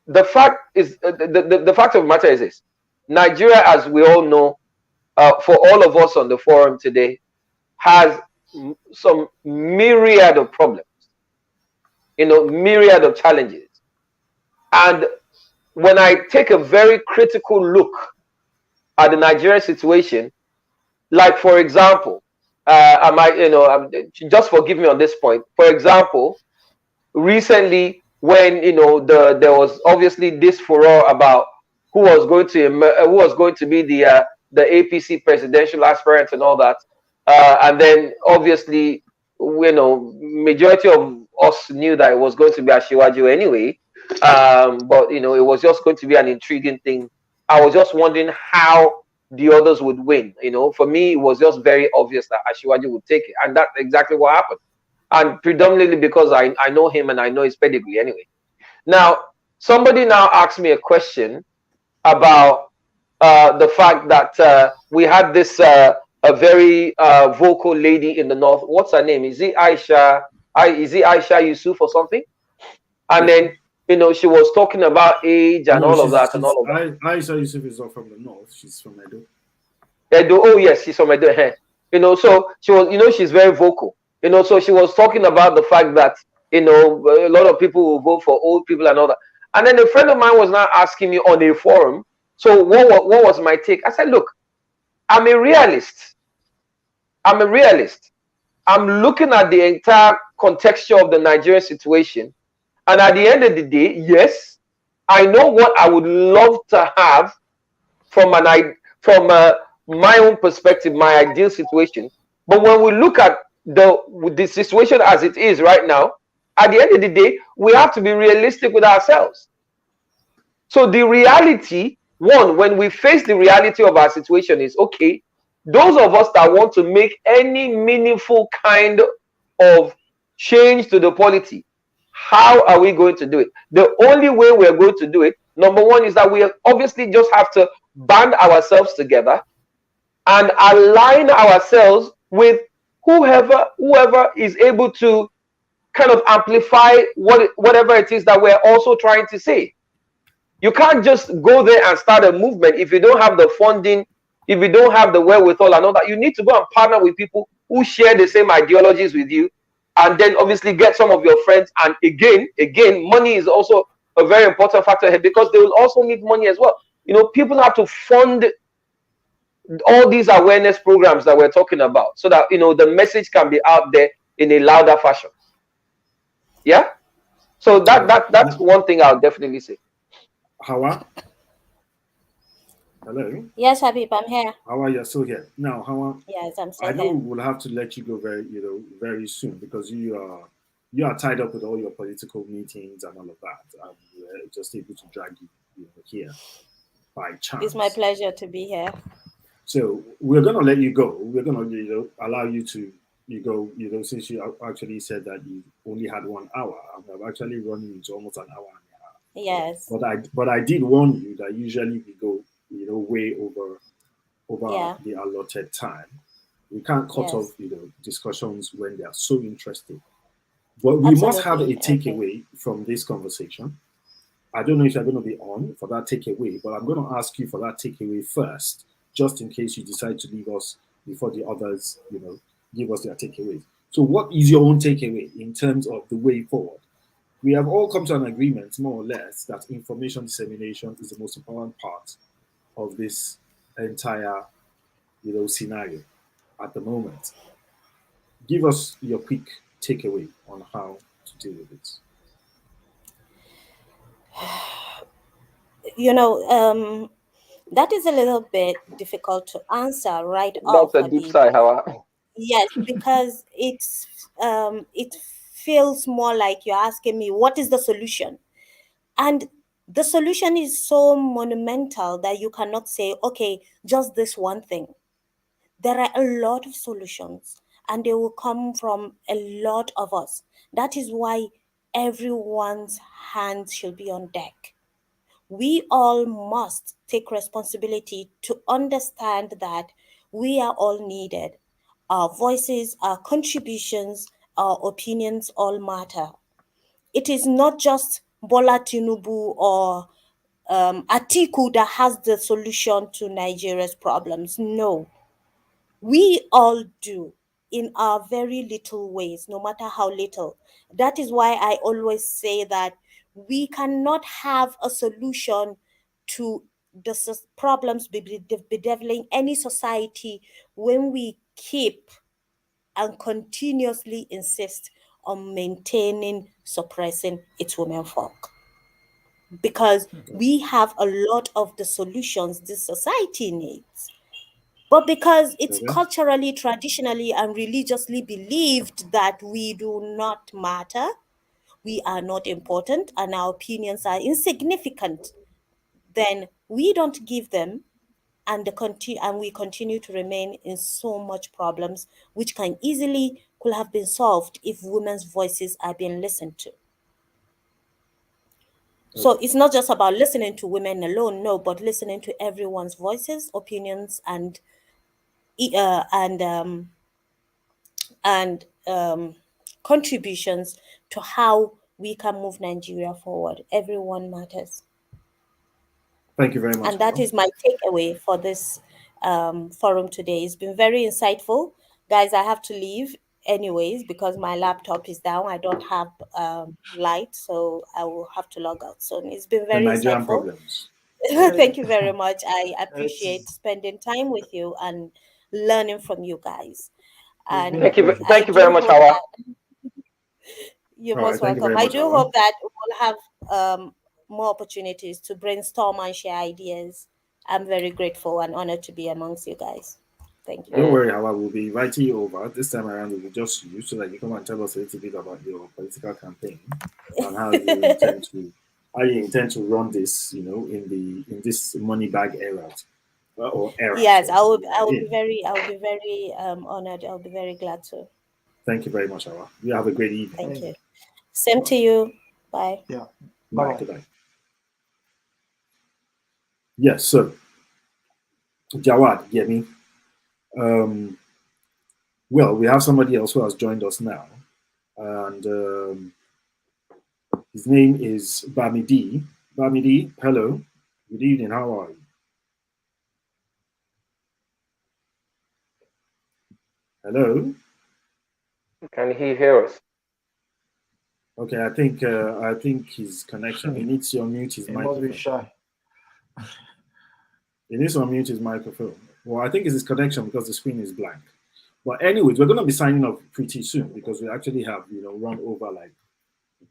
the fact is, the fact of the matter is this. Nigeria, as we all know, for all of us on the forum today, has some myriad of problems, myriad of challenges. And when I take a very critical look at the Nigerian situation, like, for example, just forgive me on this point. For example, recently, when there was obviously this furor about who was going to be the APC presidential aspirant and all that, and then obviously, majority of us knew that it was going to be Asiwaju anyway, but it was just going to be an intriguing thing. I was just wondering how the others would win. For me, it was just very obvious that Asiwaju would take it, and that's exactly what happened. And predominantly because I know him and I know his pedigree anyway. Now, somebody now asked me a question about the fact that we had this a very vocal lady in the north. What's her name? Is it Aisha? Is it Aisha Yusuf or something? And then she was talking about age and all of that and all of that. Aisha Yusuf is not from the north. She's from Edo. Edo. Oh yes, she's from Edo. So she was. She's very vocal. So she was talking about the fact that, a lot of people will vote for old people and all that. And then a friend of mine was now asking me on a forum, so what was my take? I said, look, I'm a realist. I'm looking at the entire contexture of the Nigerian situation. And at the end of the day, yes, I know what I would love to have from my own perspective, my ideal situation. But when we look at the situation as it is right now, at the end of the day, we have to be realistic with ourselves. So the reality, when we face the reality of our situation is, okay, those of us that want to make any meaningful kind of change to the polity, how are we going to do it? The only way we're going to do it, number one, is that we obviously just have to band ourselves together and align ourselves with whoever is able to kind of amplify whatever it is that we're also trying to say. You can't just go there and start a movement if you don't have the funding, if you don't have the wherewithal and all that. You need to go and partner with people who share the same ideologies with you, and then obviously get some of your friends. And again, money is also a very important factor here, because they will also need money as well. People have to fund all these awareness programs that we're talking about, so that the message can be out there in a louder fashion. Yeah, so that's one thing I'll definitely say. Hawwah, hello. Yes, Habib, I'm here. Hawwah, you're still here now. Hawwah, Yes, I'm still I know here. we'll have to let you go very soon, because you are tied up with all your political meetings and all of that. We're just able to drag you here by chance. It's my pleasure to be here. So we're going to let you go. We're going to allow you to go, since you actually said that you only had 1 hour. I've actually run you into almost an hour and a half. Yes. But I did warn you that usually we go way over the allotted time. We can't cut off discussions when they are so interesting. But we must have a takeaway from this conversation. I don't know if you're going to be on for that takeaway, but I'm going to ask you for that takeaway first, just in case you decide to leave us before the others, give us their takeaways. So what is your own takeaway in terms of the way forward? We have all come to an agreement, more or less, that information dissemination is the most important part of this entire, scenario at the moment. Give us your quick takeaway on how to deal with it. That is a little bit difficult to answer right That's off, a deep Habib. sigh, Hawwah. Yes, because it feels more like you're asking me what is the solution, and the solution is so monumental that you cannot say, okay, just this one thing. There are a lot of solutions, and they will come from a lot of us. That is why everyone's hands should be on deck. We all must take responsibility to understand that we are all needed. Our voices, our contributions, our opinions all matter. It is not just Bola Tinubu or Atiku that has the solution to Nigeria's problems. No, we all do in our very little ways, no matter how little. That is why I always say that we cannot have a solution to the problems bedeviling any society when we keep and continuously insist on maintaining, suppressing its women folk. Because we have a lot of the solutions this society needs. But because it's culturally, traditionally, and religiously believed that we do not matter, we are not important, and our opinions are insignificant, then we don't give them, and we continue to remain in so much problems, which could have been solved if women's voices are being listened to. So it's not just about listening to women alone, no, but listening to everyone's voices, opinions, and contributions to how we can move Nigeria forward. Everyone matters. Thank you very much. And that is my takeaway for this forum today. It's been very insightful. Guys, I have to leave anyways because my laptop is down. I don't have light, so I will have to log out soon. It's been very Nigerian insightful. Problems. Thank you very much. I appreciate spending time with you and learning from you guys. And thank you very much, Hawwah. You're most welcome. I do hope that we'll have more opportunities to brainstorm and share ideas. I'm very grateful and honored to be amongst you guys. Thank you. Don't worry, Hawwah. We'll be inviting you over. This time around, we'll just you so that you come and tell us a little bit about your political campaign and how you intend to run this, in this money bag era. Yes, I will be very honored. I'll be very glad to. Thank you very much, Hawwah. You have a great evening. Thank you. Same to you. Bye. Yeah. Bye. Goodbye. Yes, so Jawad, get me. Well, we have somebody else who has joined us now, and his name is Bamidi. Bamidi, hello. Good evening. How are you? Hello. Can he hear us? Okay, I think his connection. He needs to unmute his microphone. Must be shy. He needs to unmute his microphone. Well, I think it's his connection because the screen is blank. But anyways, we're going to be signing off pretty soon because we actually have run over like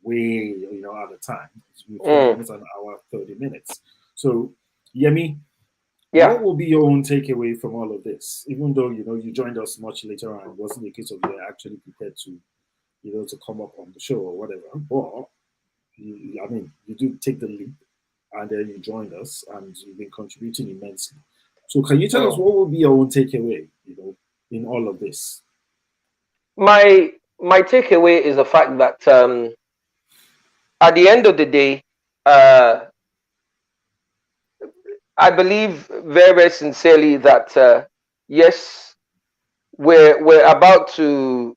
way out of time. It's almost an hour 30 minutes. So Yemi, what will be your own takeaway from all of this? Even though you joined us much later on, it wasn't a case of you actually prepared to to come up on the show or whatever. But you do take the leap, and then you joined us, and you've been contributing immensely. So can you tell us what will be your own takeaway, in all of this? My takeaway is the fact that at the end of the day, I believe very, very sincerely that yes, we're about to,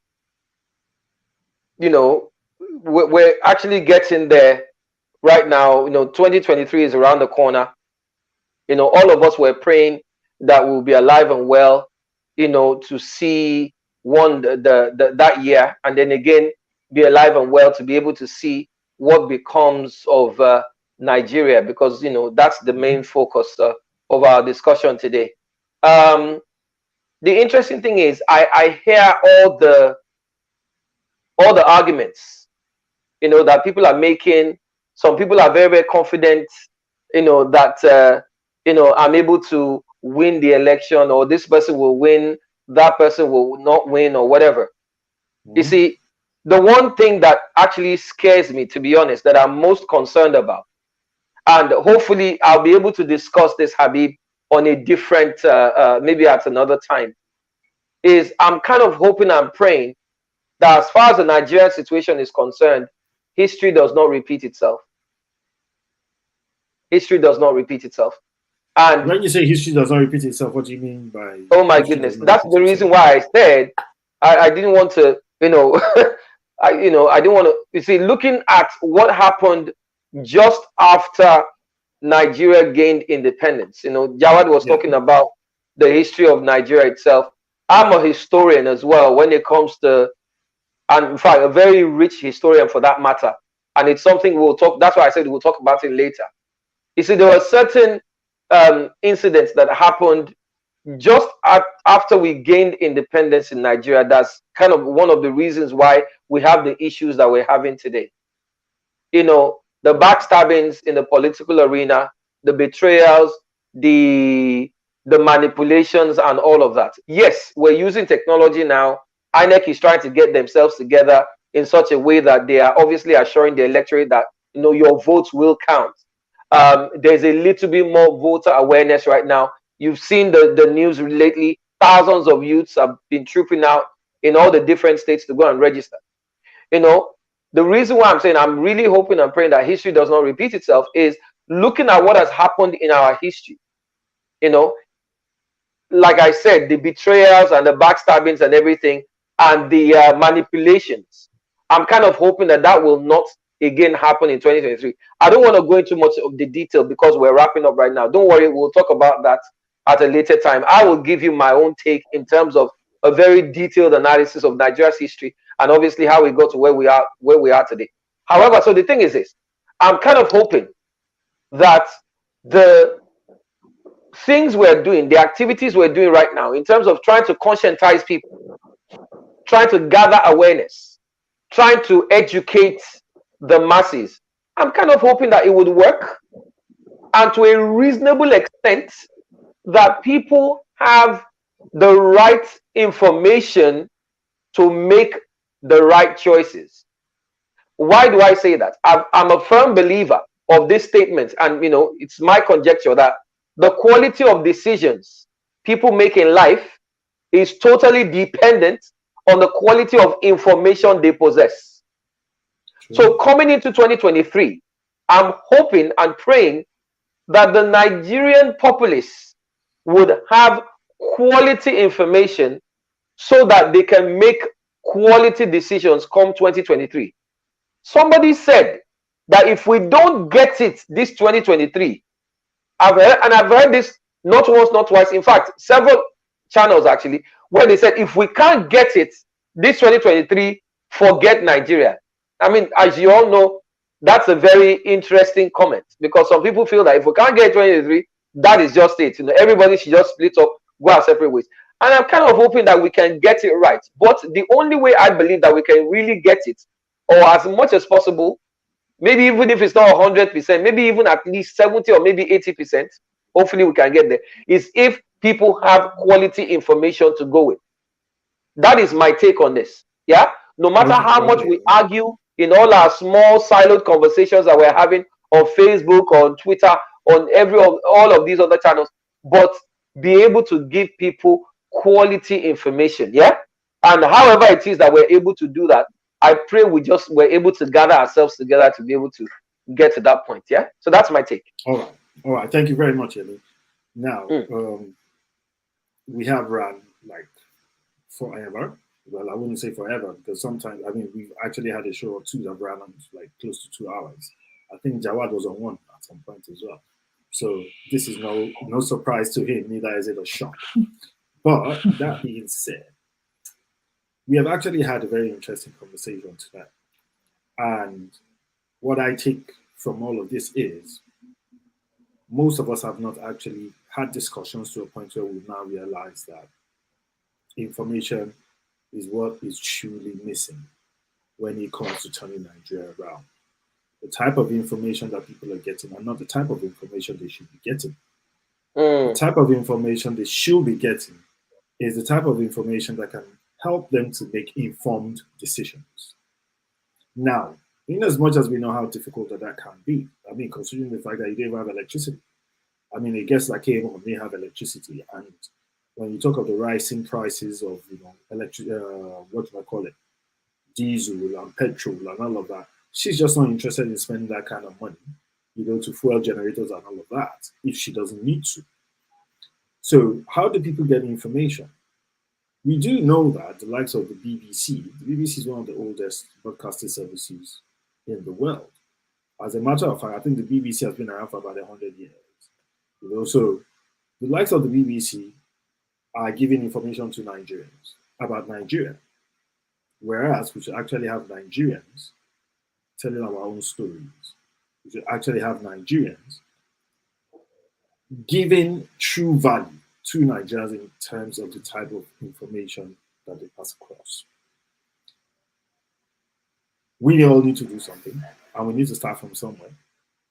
we're actually getting there right now. 2023 is around the corner. All of us were praying that will be alive and well, you know, to see that year, and then again be alive and well to be able to see what becomes of Nigeria, because, you know, that's the main focus of our discussion today. The interesting thing is I hear all the arguments, you know, that people are making. Some people are very, very confident, you know, that you know, I'm able to win the election, or this person will win, that person will not win, or whatever. You see, the one thing that actually scares me, to be honest, that I'm most concerned about, and hopefully I'll be able to discuss this, Habib, on a different, maybe at another time, is I'm kind of hoping and praying that as far as the Nigerian situation is concerned, history does not repeat itself. History does not repeat itself. And when you say history does not repeat itself, what do you mean by? Oh my goodness, that's the reason why I said I didn't want to, you know, I didn't want to. You see, looking at what happened just after Nigeria gained independence, you know, Jawad was talking about the history of Nigeria itself. I'm a historian as well when it comes to, and in fact, a very rich historian for that matter. And it's something we'll talk. That's why I said we'll talk about it later. You see, there were certain incidents that happened just after we gained independence in Nigeria. That's kind of one of the reasons why we have the issues that we're having today. You know, the backstabbings in the political arena, the betrayals, the manipulations, and all of that. Yes, we're using technology now. INEC is trying to get themselves together in such a way that they are obviously assuring the electorate that, you know, your votes will count. There's a little bit more voter awareness right now. You've seen the news lately. Thousands of youths have been trooping out in all the different states to go and register. You know, the reason why I'm saying I'm really hoping and praying that history does not repeat itself is looking at what has happened in our history. You know, like I said, the betrayals and the backstabbings and everything, and the manipulations. I'm kind of hoping that that will not again happen in 2023. I don't want to go into much of the detail because we're wrapping up right now. Don't worry, we'll talk about that at a later time. I will give you my own take in terms of a very detailed analysis of Nigeria's history and obviously how we got to where we are today. However, so the thing is this, I'm kind of hoping that the things we're doing, the activities we're doing right now in terms of trying to conscientize people, trying to gather awareness, trying to educate the masses, I'm kind of hoping that it would work, and to a reasonable extent that people have the right information to make the right choices. Why do I say that? I'm a firm believer of this statement, and you know, it's my conjecture that the quality of decisions people make in life is totally dependent on the quality of information they possess. So coming into 2023, I'm hoping and praying that the Nigerian populace would have quality information so that they can make quality decisions come 2023. Somebody said that if we don't get it this 2023, I've heard this not once, not twice, in fact, several channels actually, where they said if we can't get it this 2023, forget Nigeria. I mean, as you all know, that's a very interesting comment, because some people feel that if we can't get 2023, that is just it. You know, everybody should just split up, go our separate ways. And I'm kind of hoping that we can get it right. But the only way I believe that we can really get it, or as much as possible, maybe even if it's not 100%, maybe even at least 70 or maybe 80%, hopefully we can get there, is if people have quality information to go with. That is my take on this. Yeah, no matter how much we argue in all our small siloed conversations that we're having on Facebook, on Twitter, on all of these other channels, but be able to give people quality information. Yeah, and however it is that we're able to do that, I pray we're able to gather ourselves together to be able to get to that point. Yeah, so that's my take. All right. Thank you very much, Eli. Now, we have run like forever. Well, I wouldn't say forever, because sometimes, I mean, we've actually had a show or two that ran on like close to 2 hours. I think Jawad was on one at some point as well. So this is no surprise to him, neither is it a shock. But that being said, we have actually had a very interesting conversation tonight. And what I take from all of this is most of us have not actually had discussions to a point where we now realize that information is what is truly missing when it comes to turning Nigeria around. The type of information that people are getting are not the type of information they should be getting. The type of information they should be getting is the type of information that can help them to make informed decisions. Now, in as much as we know how difficult that can be, I mean, considering the fact that you don't have electricity, I mean, I guess like came on, they have electricity, and when you talk of the rising prices of, what do I call it, diesel and petrol and all of that, she's just not interested in spending that kind of money, to fuel generators and all of that if she doesn't need to. So how do people get information? We do know that the likes of the BBC is one of the oldest broadcasting services in the world. As a matter of fact, I think the BBC has been around for about 100 years. So the likes of the BBC are giving information to Nigerians about Nigeria, whereas we should actually have Nigerians telling our own stories. We should actually have Nigerians giving true value to Nigerians in terms of the type of information that they pass across. We all need to do something, and we need to start from somewhere.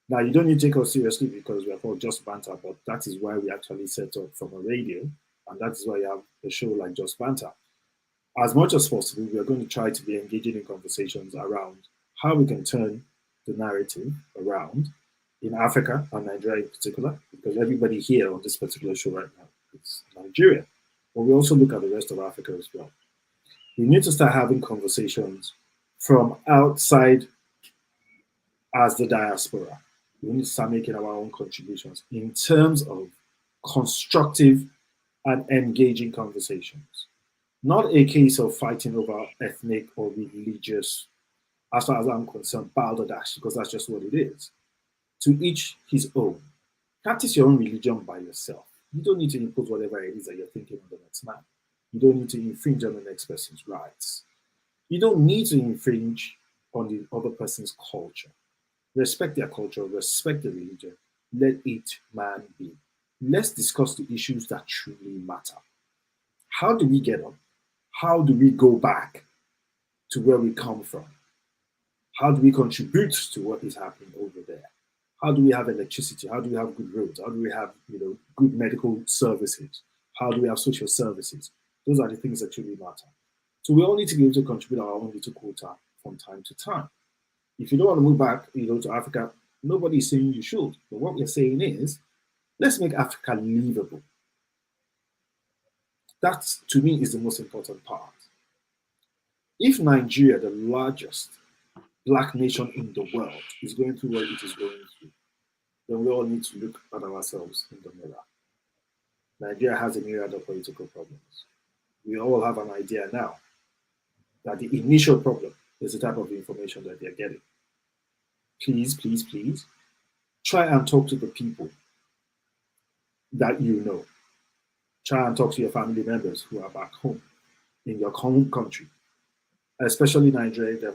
Now, you don't need to take us seriously because we are called Just Banter, but that is why we actually set up from a radio, and that is why you have a show like Just Banter. As much as possible, we are going to try to be engaging in conversations around how we can turn the narrative around in Africa and Nigeria in particular, because everybody here on this particular show right now is Nigeria. But we also look at the rest of Africa as well. We need to start having conversations from outside as the diaspora. We need to start making our own contributions in terms of constructive and engaging conversations. Not a case of fighting over ethnic or religious, as far as I'm concerned, balderdash, because that's just what it is. To each his own. Practice your own religion by yourself. You don't need to impose whatever it is that you're thinking on the next man. You don't need to infringe on the next person's rights. You don't need to infringe on the other person's culture. Respect their culture, respect the religion. Let each man be. Let's discuss the issues that truly matter. How do we get on? How do we go back to where we come from? How do we contribute to what is happening over there? How do we have electricity? How do we have good roads? How do we have good medical services? How do we have social services? Those are the things that truly matter. So we all need to be able to contribute our own little quota from time to time. If you don't want to move back, to Africa, nobody is saying you should. But what we're saying is, let's make Africa livable. That, to me, is the most important part. If Nigeria, the largest Black nation in the world, is going through what it is going through, then we all need to look at ourselves in the mirror. Nigeria has a myriad of political problems. We all have an idea now that the initial problem is the type of information that they're getting. Please, please, please, try and talk to the people that you know. Try and talk to your family members who are back home in your home country, especially Nigeria,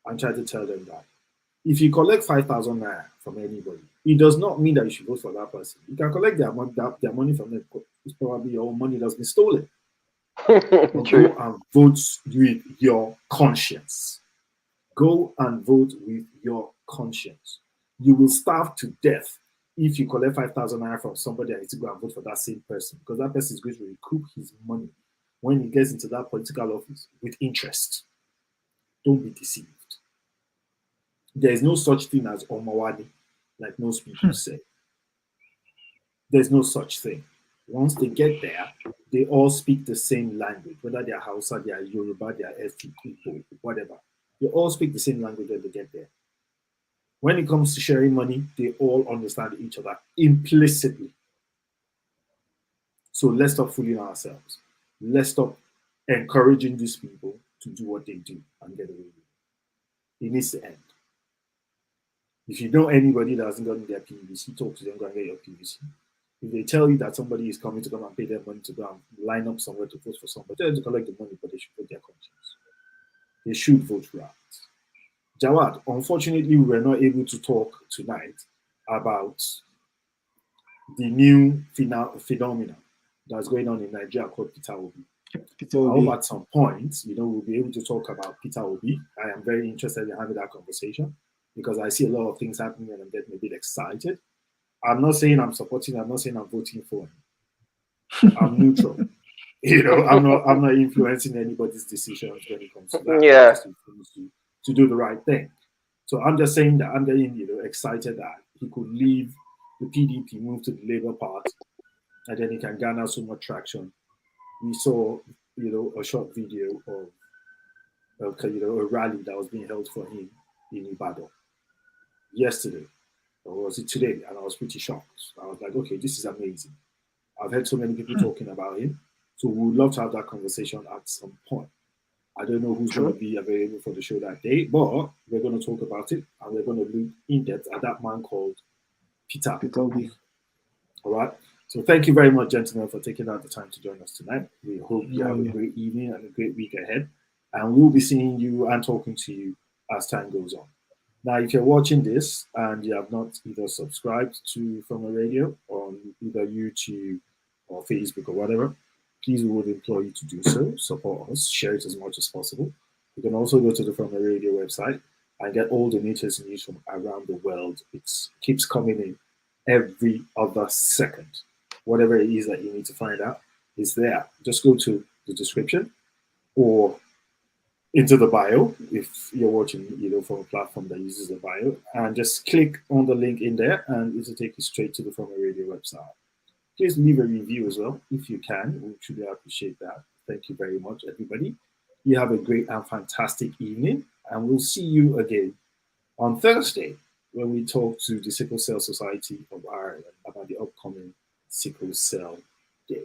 and try to tell them that if you collect 5,000 naira from anybody, it does not mean that you should vote for that person. You can collect their money from them. It's probably your own money that's been stolen. Go and vote with your conscience. Go and vote with your conscience. You will starve to death if you collect 5,000 naira from somebody and you go and vote for that same person, because that person is going to recoup his money when he gets into that political office with interest. Don't be deceived. There is no such thing as Omawadi, like most people say. There's no such thing. Once they get there, they all speak the same language, whether they are Hausa, they are Yoruba, they are Igbo, whatever. They all speak the same language when they get there. When it comes to sharing money, they all understand each other implicitly. So let's stop fooling ourselves. Let's stop encouraging these people to do what they do and get away with it. It needs to end. If you know anybody that hasn't gotten their PVC, talk to them, go and get your PVC. If they tell you that somebody is coming to come and pay their money to go and line up somewhere to vote for somebody, tell them to collect the money, but they should vote their conscience. They should vote right. Jawad, unfortunately, we were not able to talk tonight about the new phenomenon that's going on in Nigeria called Peter Obi. I hope at some point, we'll be able to talk about Peter Obi. I am very interested in having that conversation because I see a lot of things happening and I'm getting a bit excited. I'm not saying I'm supporting, I'm not saying I'm voting for him. I'm neutral. I'm not influencing anybody's decisions when it comes to that. Yeah. To do the right thing. So I'm just saying that I'm getting excited that he could leave the PDP, move to the Labour Party, and then he can garner so much traction. We saw, a short video of, a rally that was being held for him in Ibadan yesterday, or was it today? And I was pretty shocked. I was like, okay, this is amazing. I've heard so many people talking about him, so we would love to have that conversation at some point. I don't know who's going to be available for the show that day, but we're going to talk about it, and we're going to look in depth at that man called Peter Obi. All right. So thank you very much, gentlemen, for taking out the time to join us tonight. We hope you have a great evening and a great week ahead. And we'll be seeing you and talking to you as time goes on. Now, if you're watching this and you have not either subscribed to From a Radio on either YouTube or Facebook or whatever, please, we would implore you to do so. Support us, share it as much as possible. You can also go to the From a Radio website and get all the latest news from around the world. It keeps coming in every other second. Whatever it is that you need to find out is there. Just go to the description or into the bio if you're watching from a platform that uses the bio, and just click on the link in there and it'll take you straight to the From a Radio website. Please leave a review as well if you can. We truly appreciate that. Thank you very much, everybody. You have a great and fantastic evening, and we'll see you again on Thursday when we talk to the Sickle Cell Society of Ireland about the upcoming Sickle Cell Day.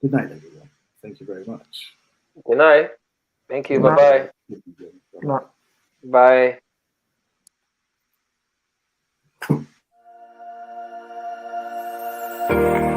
Good night, everyone. Thank you very much. Good night. Thank you. Bye-bye. Bye. Bye.